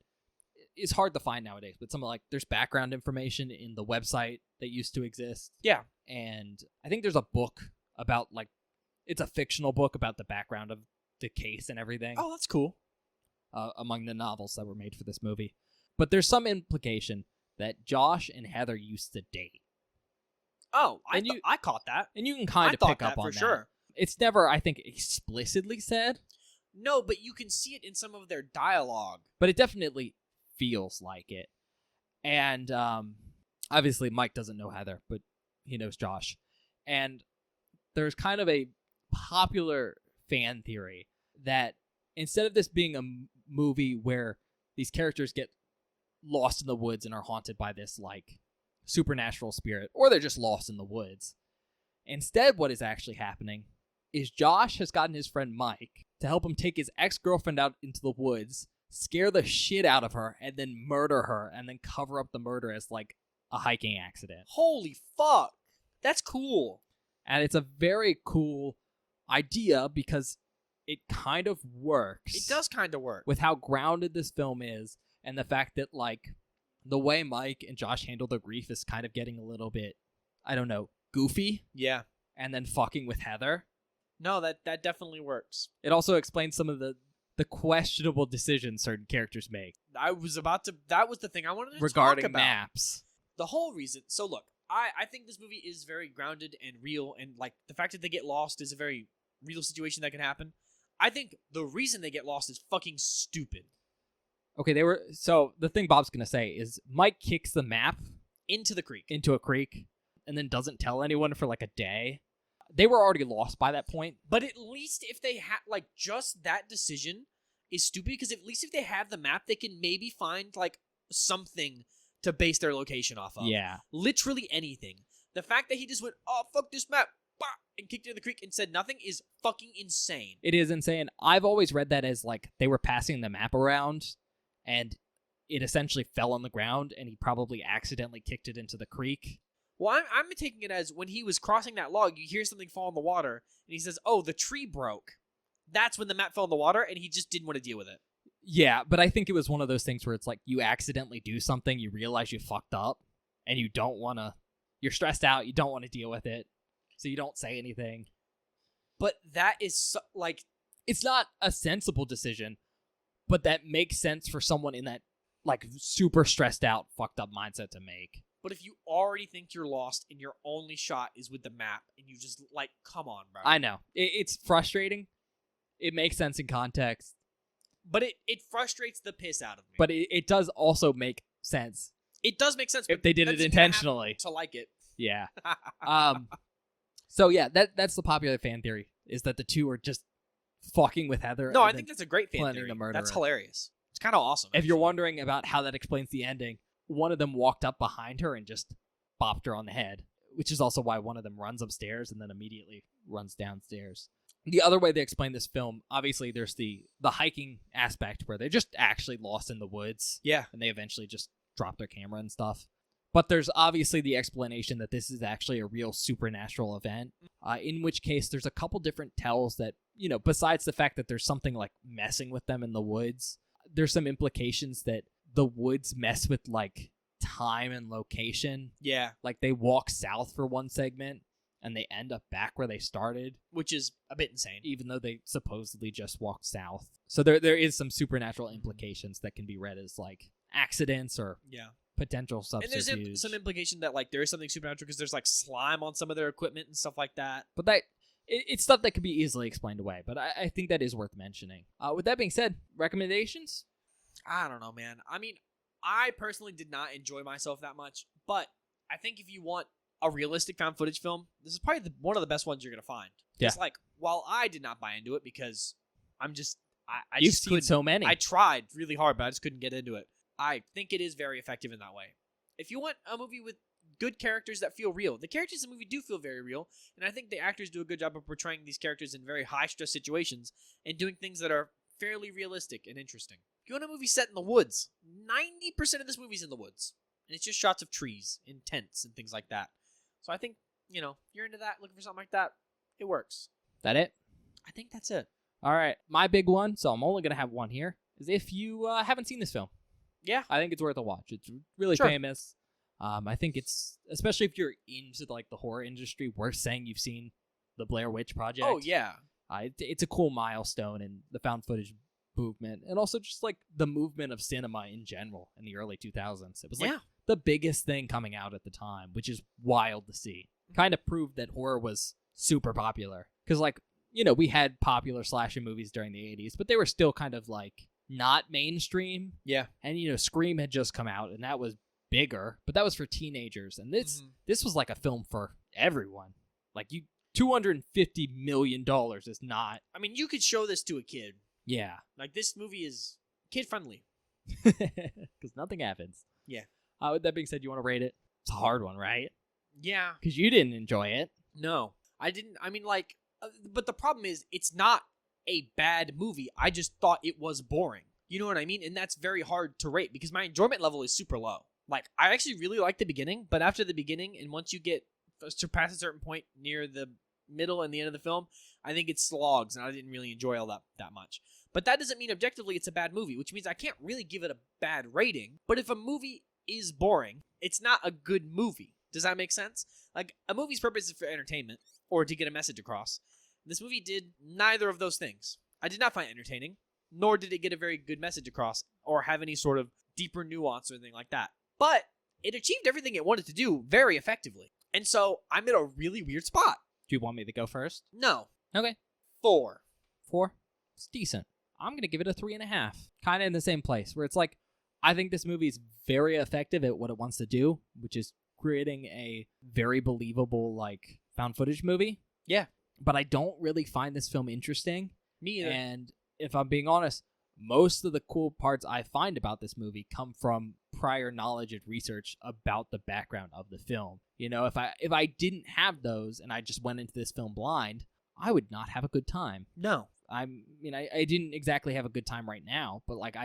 Speaker 2: is hard to find nowadays, but some of like there's background information in the website that used to exist.
Speaker 1: Yeah.
Speaker 2: And I think there's a book about like, it's a fictional book about the background of the case and everything.
Speaker 1: Oh, that's cool.
Speaker 2: Among the novels that were made for this movie. But there's some implication that Josh and Heather used to date.
Speaker 1: Oh,
Speaker 2: And
Speaker 1: I caught that.
Speaker 2: And you can kind of
Speaker 1: thought
Speaker 2: pick up
Speaker 1: that
Speaker 2: on
Speaker 1: for
Speaker 2: that.
Speaker 1: sure.
Speaker 2: It's never, I think, explicitly said,
Speaker 1: No, but you can see it in some of their dialogue.
Speaker 2: but it definitely feels like it. And obviously Mike doesn't know Heather, but he knows Josh. And there's kind of a popular fan theory that instead of this being a movie where these characters get lost in the woods and are haunted by this like supernatural spirit, or they're just lost in the woods, instead what is actually happening is Josh has gotten his friend Mike to help him take his ex-girlfriend out into the woods, scare the shit out of her, and then murder her, and then cover up the murder as like a hiking accident.
Speaker 1: Holy fuck. That's cool.
Speaker 2: And it's a very cool idea because it kind of works.
Speaker 1: It does kind of work.
Speaker 2: With how grounded this film is, and the fact that like the way Mike and Josh handle their grief is kind of getting a little bit, I don't know, goofy,
Speaker 1: Yeah.
Speaker 2: and then fucking with Heather.
Speaker 1: No, that definitely works.
Speaker 2: It also explains some of the questionable decisions certain characters make
Speaker 1: That was the thing I wanted to
Speaker 2: regarding
Speaker 1: talk about.
Speaker 2: maps.
Speaker 1: The whole reason. So look, I think this movie is very grounded and real, and like the fact that they get lost is a very real situation that can happen. I think the reason they get lost is fucking stupid.
Speaker 2: Okay, so the thing Bob's gonna say is Mike kicks the map
Speaker 1: Into the creek.
Speaker 2: into a creek and then doesn't tell anyone for like a day. They were already lost by that point.
Speaker 1: But at least if they had, like, just that decision is stupid, because at least if they have the map, they can maybe find, like, something to base their location off of.
Speaker 2: Yeah.
Speaker 1: Literally anything. The fact that he just went, oh, fuck this map, bah, and kicked it in the creek and said nothing is fucking insane.
Speaker 2: It is insane. I've always read that as, like, they were passing the map around, and it essentially fell on the ground, and he probably accidentally kicked it into the creek.
Speaker 1: Well, I'm taking it as when he was crossing that log, you hear something fall in the water, and he says, oh, the tree broke. That's when the map fell in the water, and he just didn't want to deal with it.
Speaker 2: Yeah, but I think it was one of those things where it's like you accidentally do something, you realize you fucked up, and you don't want to... You're stressed out, you don't want to deal with it, so you don't say anything.
Speaker 1: But that is, like...
Speaker 2: It's not a sensible decision, but that makes sense for someone in that, like, super stressed out, fucked up mindset to make.
Speaker 1: But if you already think you're lost and your only shot is with the map, and you just, like, come on, bro.
Speaker 2: I know. It's frustrating. It makes sense in context.
Speaker 1: But it frustrates the piss out of me.
Speaker 2: But it does also make sense.
Speaker 1: It does make sense.
Speaker 2: If they did it intentionally.
Speaker 1: To like it.
Speaker 2: Yeah. So yeah, that's the popular fan theory, is that the two are just fucking with Heather.
Speaker 1: No, I think that's a great fan
Speaker 2: planning
Speaker 1: theory.
Speaker 2: to murder
Speaker 1: That's
Speaker 2: her.
Speaker 1: hilarious. It's kind of awesome.
Speaker 2: If you're wondering about how that explains the ending, one of them walked up behind her and just bopped her on the head, which is also why one of them runs upstairs and then immediately runs downstairs. The other way they explain this film, obviously there's the hiking aspect where they're just actually lost in the woods.
Speaker 1: Yeah.
Speaker 2: And they eventually just drop their camera and stuff. But there's obviously the explanation that this is actually a real supernatural event, in which case there's a couple different tells that, besides the fact that there's something like messing with them in the woods, there's some implications that the woods mess with like time and location.
Speaker 1: Yeah.
Speaker 2: Like they walk south for one segment and they end up back where they started,
Speaker 1: Which is a bit insane.
Speaker 2: even though they supposedly just walked south. So there is some supernatural implications that can be read as like accidents or
Speaker 1: Yeah.
Speaker 2: potential
Speaker 1: And
Speaker 2: subterfuge.
Speaker 1: there's some implication that like there is something supernatural because there's like slime on some of their equipment and stuff like that.
Speaker 2: But it's stuff that can be easily explained away. But I think that is worth mentioning. With that being said, recommendations?
Speaker 1: I don't know, man. I mean, I personally did not enjoy myself that much, but I think if you want a realistic found footage film, this is probably one of the best ones you're going to find.
Speaker 2: Yeah.
Speaker 1: It's like, while I did not buy into it because I
Speaker 2: You've
Speaker 1: just
Speaker 2: seen
Speaker 1: couldn't.
Speaker 2: so many.
Speaker 1: I tried really hard, but I just couldn't get into it. I think it is very effective in that way. If you want a movie with good characters that feel real, the characters in the movie do feel very real, and I think the actors do a good job of portraying these characters in very high-stress situations and doing things that are fairly realistic and interesting. If you want a movie set in the woods, 90% of this movie's in the woods, and it's just shots of trees and tents and things like that. So I think, you're into that, looking for something like that, it works.
Speaker 2: That it?
Speaker 1: I think that's it.
Speaker 2: All right. My big one, so I'm only going to have one here, is if you haven't seen this film.
Speaker 1: Yeah.
Speaker 2: I think it's worth a watch. It's really
Speaker 1: Sure.
Speaker 2: famous. I think it's, especially if you're into like the horror industry, worth saying you've seen the Blair Witch Project.
Speaker 1: Oh, yeah.
Speaker 2: It's a cool milestone in the found footage movement, and also just like the movement of cinema in general in the early 2000s. It was like the biggest thing coming out at the time, which is wild to see. Kind of proved that horror was super popular. Because we had popular slasher movies during the 80s, but they were still kind of like not mainstream.
Speaker 1: Yeah.
Speaker 2: And Scream had just come out, and that was bigger, but that was for teenagers. And this was like a film for everyone. Like $250 million is not.
Speaker 1: I mean, you could show this to a kid.
Speaker 2: Yeah.
Speaker 1: Like, this movie is kid-friendly.
Speaker 2: Because nothing happens.
Speaker 1: Yeah.
Speaker 2: With that being said, you want to rate it? It's a hard one, right?
Speaker 1: Yeah.
Speaker 2: Because you didn't enjoy it.
Speaker 1: No. I didn't. I mean, but the problem is, it's not a bad movie. I just thought it was boring. You know what I mean? And that's very hard to rate because my enjoyment level is super low. Like, I actually really like the beginning, but after the beginning, and once you get surpass a certain point near the middle and the end of the film, I think it slogs, and I didn't really enjoy all that much. But that doesn't mean objectively it's a bad movie, which means I can't really give it a bad rating. But if a movie is boring, it's not a good movie. Does that make sense? Like, a movie's purpose is for entertainment or to get a message across. This movie did neither of those things. I did not find it entertaining, nor did it get a very good message across or have any sort of deeper nuance or anything like that. But it achieved everything it wanted to do very effectively. And so I'm in a really weird spot.
Speaker 2: Do you want me to go first?
Speaker 1: No.
Speaker 2: Okay.
Speaker 1: 4.
Speaker 2: 4? It's decent. I'm going to give it a 3.5. Kind of in the same place, where it's like, I think this movie is very effective at what it wants to do, which is creating a very believable, like, found footage movie.
Speaker 1: Yeah.
Speaker 2: But I don't really find this film interesting.
Speaker 1: Me either.
Speaker 2: And if I'm being honest, most of the cool parts I find about this movie come from prior knowledge and research about the background of the film. If I didn't have those and I just went into this film blind, I would not have a good time.
Speaker 1: No.
Speaker 2: I didn't exactly have a good time right now, but like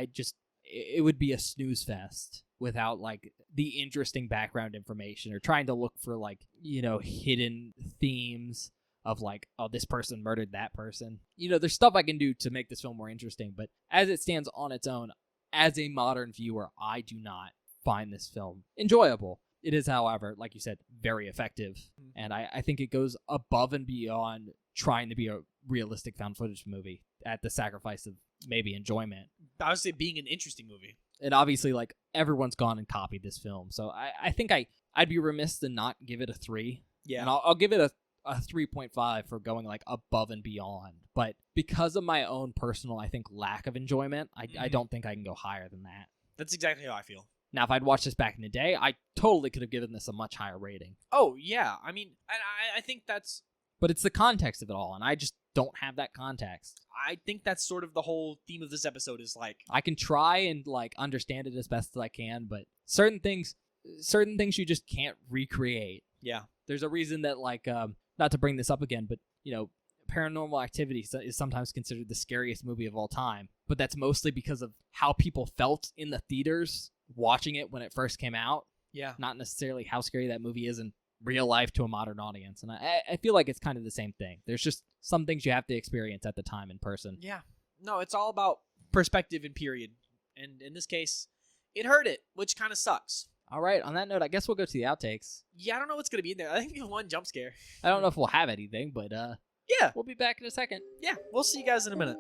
Speaker 2: it would be a snooze fest without like the interesting background information or trying to look for like, hidden themes of like, oh, this person murdered that person. There's stuff I can do to make this film more interesting, but as it stands on its own, as a modern viewer, I do not find this film enjoyable. It is, however, like you said, very effective, and I think it goes above and beyond trying to be a realistic found footage movie at the sacrifice of maybe enjoyment.
Speaker 1: Obviously, being an interesting movie.
Speaker 2: And obviously, like, everyone's gone and copied this film, so I think I'd be remiss to not give it a 3.
Speaker 1: Yeah.
Speaker 2: And I'll give it a 3.5 for going like above and beyond, but because of my own personal, I think, lack of enjoyment, I don't think I can go higher than that.
Speaker 1: That's exactly how I feel.
Speaker 2: Now, if I'd watched this back in the day, I totally could have given this a much higher rating.
Speaker 1: Oh yeah, I mean, I think that's.
Speaker 2: But it's the context of it all, and I just don't have that context.
Speaker 1: I think that's sort of the whole theme of this episode is like,
Speaker 2: I can try and like understand it as best as I can, but certain things you just can't recreate.
Speaker 1: Yeah.
Speaker 2: There's a reason that like not to bring this up again, but Paranormal Activity is sometimes considered the scariest movie of all time, but that's mostly because of how people felt in the theaters watching it when it first came out.
Speaker 1: Yeah.
Speaker 2: Not necessarily how scary that movie is in real life to a modern audience. And I feel like it's kind of the same thing. There's just some things you have to experience at the time in person.
Speaker 1: Yeah. No, it's all about perspective and period. And in this case, it hurt it, which kind of sucks.
Speaker 2: All right, on that note, I guess we'll go to the outtakes.
Speaker 1: Yeah, I don't know what's going to be in there. I think we have one jump scare.
Speaker 2: I don't know if we'll have anything, but
Speaker 1: yeah,
Speaker 2: we'll be back in a second.
Speaker 1: Yeah, we'll see you guys in a minute.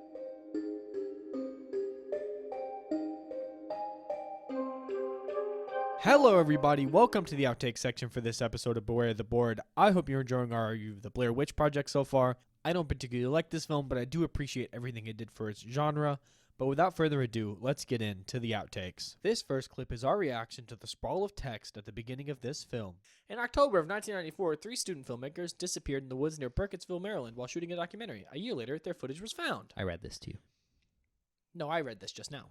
Speaker 1: Hello, everybody. Welcome to the outtake section for this episode of Beware the Board. I hope you're enjoying our review of the Blair Witch Project so far. I don't particularly like this film, but I do appreciate everything it did for its genre. But without further ado, let's get into the outtakes. This first clip is our reaction to the sprawl of text at the beginning of this film. In October of 1994, 3 student filmmakers disappeared in the woods near Burkittsville, Maryland while shooting a documentary. A year later, their footage was found.
Speaker 2: I read this to you.
Speaker 1: No, I read this just now.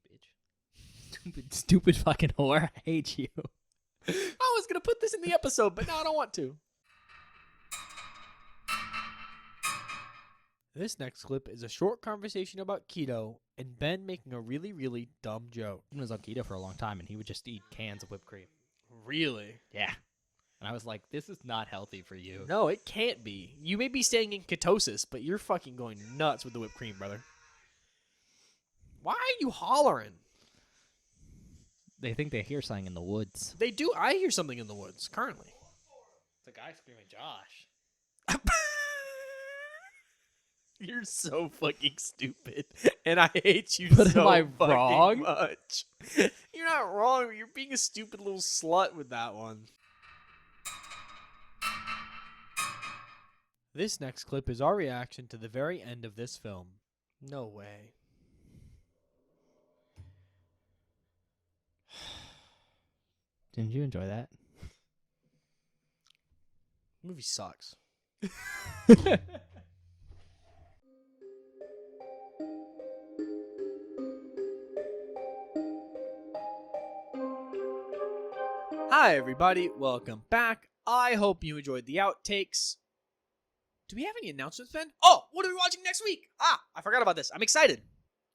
Speaker 2: You bitch. Stupid fucking whore. I hate you.
Speaker 1: I was going to put this in the episode, but now I don't want to. This next clip is a short conversation about keto and Ben making a really, really dumb joke.
Speaker 2: He was on keto for a long time, and he would just eat cans of whipped cream.
Speaker 1: Really?
Speaker 2: Yeah. And I was like, this is not healthy for you.
Speaker 1: No, it can't be. You may be staying in ketosis, but you're fucking going nuts with the whipped cream, brother. Why are you hollering?
Speaker 2: They think they hear something in the woods.
Speaker 1: They do. I hear something in the woods currently.
Speaker 2: It's a guy screaming, Josh.
Speaker 1: You're so fucking stupid, and I hate you
Speaker 2: But
Speaker 1: so
Speaker 2: am I
Speaker 1: fucking
Speaker 2: wrong?
Speaker 1: much. You're not wrong, but you're being a stupid little slut with that one. This next clip is our reaction to the very end of this film. No way.
Speaker 2: Didn't you enjoy that?
Speaker 1: Movie sucks. Hi, everybody. Welcome back. I hope you enjoyed the outtakes. Do we have any announcements, Ben? Oh, what are we watching next week? I forgot about this. I'm excited.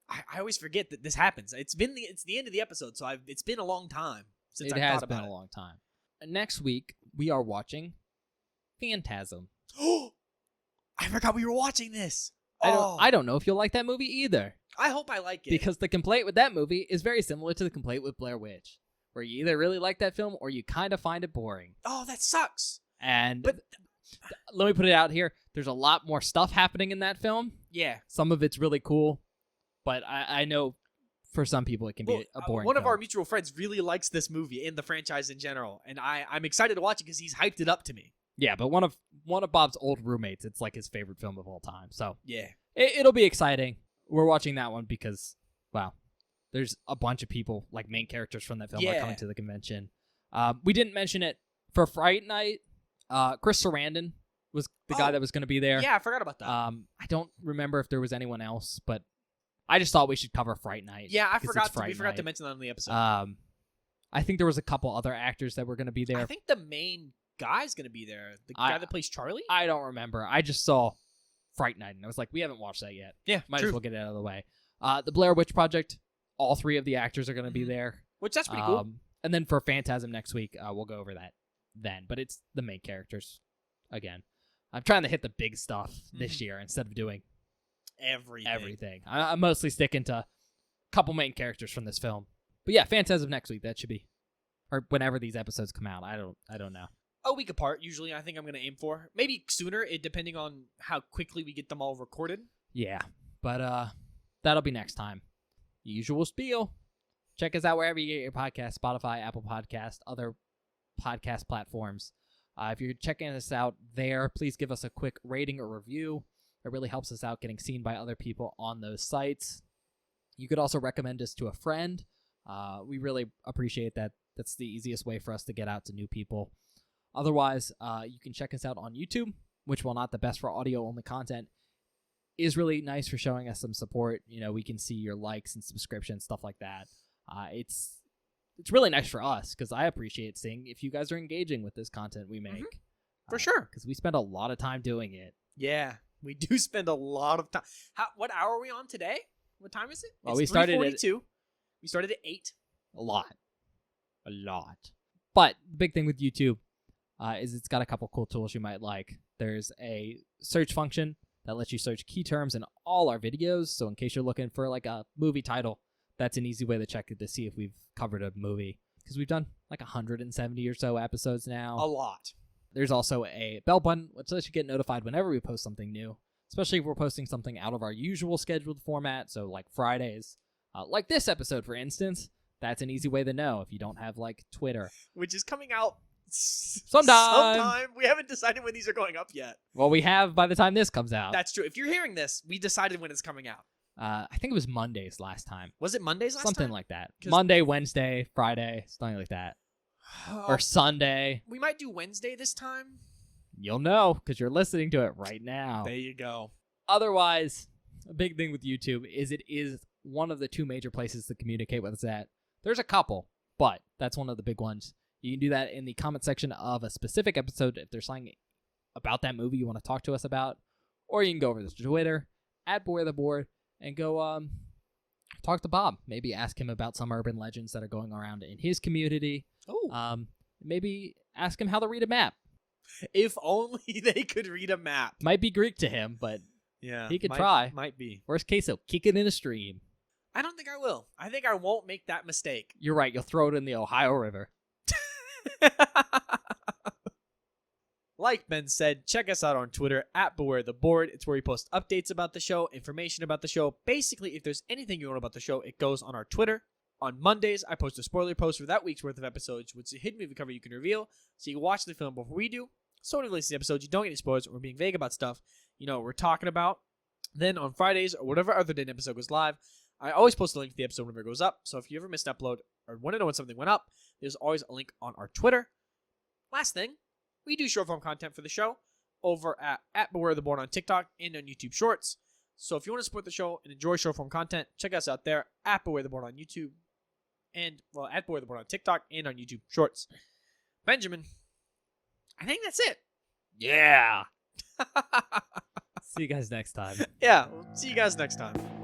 Speaker 1: I always forget that this happens. It's the end of the episode, so it's been a long time since I thought about it.
Speaker 2: It has been a long time. Next week, we are watching Phantasm.
Speaker 1: Oh, I forgot we were watching this.
Speaker 2: I don't know if you'll like that movie either.
Speaker 1: I hope I like it.
Speaker 2: Because the complaint with that movie is very similar to the complaint with Blair Witch, where you either really like that film or you kind of find it boring.
Speaker 1: Oh, that sucks.
Speaker 2: And
Speaker 1: But
Speaker 2: let me put it out here. There's a lot more stuff happening in that film.
Speaker 1: yeah.
Speaker 2: Some of it's really cool, but I know for some people it can be a boring
Speaker 1: One of
Speaker 2: film.
Speaker 1: our mutual friends really likes this movie and the franchise in general, and I'm excited to watch it because he's hyped it up to me.
Speaker 2: Yeah, but one of Bob's old roommates, it's like his favorite film of all time. So
Speaker 1: Yeah.
Speaker 2: it'll be exciting. We're watching that one because, wow, there's a bunch of people, like main characters from that film are coming to the convention. We didn't mention it for Fright Night. Chris Sarandon was the guy that was going to be there.
Speaker 1: Yeah, I forgot about that.
Speaker 2: I don't remember if there was anyone else, but I just thought we should cover Fright Night.
Speaker 1: Yeah,
Speaker 2: we
Speaker 1: forgot to mention that on the episode.
Speaker 2: I think there was a couple other actors that were going to be there.
Speaker 1: I think the main guy's going to be there. The guy that plays Charlie?
Speaker 2: I don't remember. I just saw Fright Night, and I was like, we haven't watched that yet.
Speaker 1: Yeah,
Speaker 2: Might as well get it out of the way. The Blair Witch Project, all three of the actors are going to be there.
Speaker 1: Which, that's pretty cool.
Speaker 2: And then for Phantasm next week, we'll go over that then. But it's the main characters again. I'm trying to hit the big stuff this year instead of doing everything. I'm mostly sticking to a couple main characters from this film. But yeah, Phantasm next week. That should be, or whenever these episodes come out. I don't know.
Speaker 1: A week apart, usually, I think I'm going to aim for. Maybe sooner, depending on how quickly we get them all recorded.
Speaker 2: Yeah, but that'll be next time. Usual spiel. Check us out wherever you get your podcast, Spotify, Apple Podcast, other podcast platforms. If you're checking us out there, please give us a quick rating or review. It really helps us out getting seen by other people on those sites. You could also recommend us to a friend. We really appreciate that. That's the easiest way for us to get out to new people. Otherwise, you can check us out on YouTube, which, while not the best for audio-only content, is really nice for showing us some support. You know, we can see your likes and subscriptions, stuff like that. It's really nice for us because I appreciate seeing if you guys are engaging with this content we make.
Speaker 1: For sure.
Speaker 2: Because we spend a lot of time doing it.
Speaker 1: Yeah, we do spend a lot of time. What hour are we on today? What time is it?
Speaker 2: Well,
Speaker 1: it's
Speaker 2: we started
Speaker 1: 3:42. We started at 8.
Speaker 2: A lot. But the big thing with YouTube is it's got a couple cool tools you might like. There's a search function that lets you search key terms in all our videos. So in case you're looking for like a movie title, that's an easy way to check it to see if we've covered a movie. Because we've done like 170 or so episodes now.
Speaker 1: A lot.
Speaker 2: There's also a bell button, which lets you get notified whenever we post something new. Especially if we're posting something out of our usual scheduled format. So like Fridays. Like this episode, for instance. That's an easy way to know if you don't have like Twitter.
Speaker 1: Which is coming out
Speaker 2: sometime.
Speaker 1: We haven't decided when these are going up yet.
Speaker 2: Well, we have by the time this comes out.
Speaker 1: That's true. If you're hearing this, we decided when it's coming out.
Speaker 2: I think it was Mondays last time.
Speaker 1: Was it Mondays last
Speaker 2: Something
Speaker 1: time?
Speaker 2: like that. Monday, Wednesday, Friday, something like that. Or Sunday.
Speaker 1: We might do Wednesday this time.
Speaker 2: You'll know because you're listening to it right now.
Speaker 1: There you go.
Speaker 2: Otherwise, a big thing with YouTube is it is one of the two major places to communicate with us at. There's a couple, but that's one of the big ones. You can do that in the comment section of a specific episode if there's something about that movie you want to talk to us about. Or you can go over to Twitter, @BoyOfTheBoard, and go talk to Bob. Maybe ask him about some urban legends that are going around in his community.
Speaker 1: Oh.
Speaker 2: Maybe ask him how to read a map.
Speaker 1: If only they could read a map.
Speaker 2: Might be Greek to him, but
Speaker 1: Yeah.
Speaker 2: he could try.
Speaker 1: Might be.
Speaker 2: Worst case, he'll kick it in a stream.
Speaker 1: I don't think I will. I think I won't make that mistake.
Speaker 2: You're right. You'll throw it in the Ohio River.
Speaker 1: Like Ben said, check us out on Twitter @BewareTheBoard. It's where we post updates about the show, information about the show. Basically, if there's anything you want about the show, it goes on our Twitter. On Mondays, I post a spoiler post for that week's worth of episodes, which is a hidden movie cover you can reveal, so you can watch the film before we do. So when we release the episode, you don't get any spoilers. We're being vague about stuff you know we're talking about. Then on Fridays or whatever other day an episode goes live, I always post a link to the episode whenever it goes up. So if you ever missed an upload or want to know when something went up, there's always a link on our Twitter. Last thing, we do short form content for the show over at Beware the Board on TikTok and on YouTube Shorts. So if you want to support the show and enjoy short form content, check us out there at Beware the Board on YouTube and, well, at Beware the Board on TikTok and on YouTube Shorts. Benjamin, I think that's it.
Speaker 2: Yeah. See you guys next time.
Speaker 1: Yeah, we'll see you guys next time.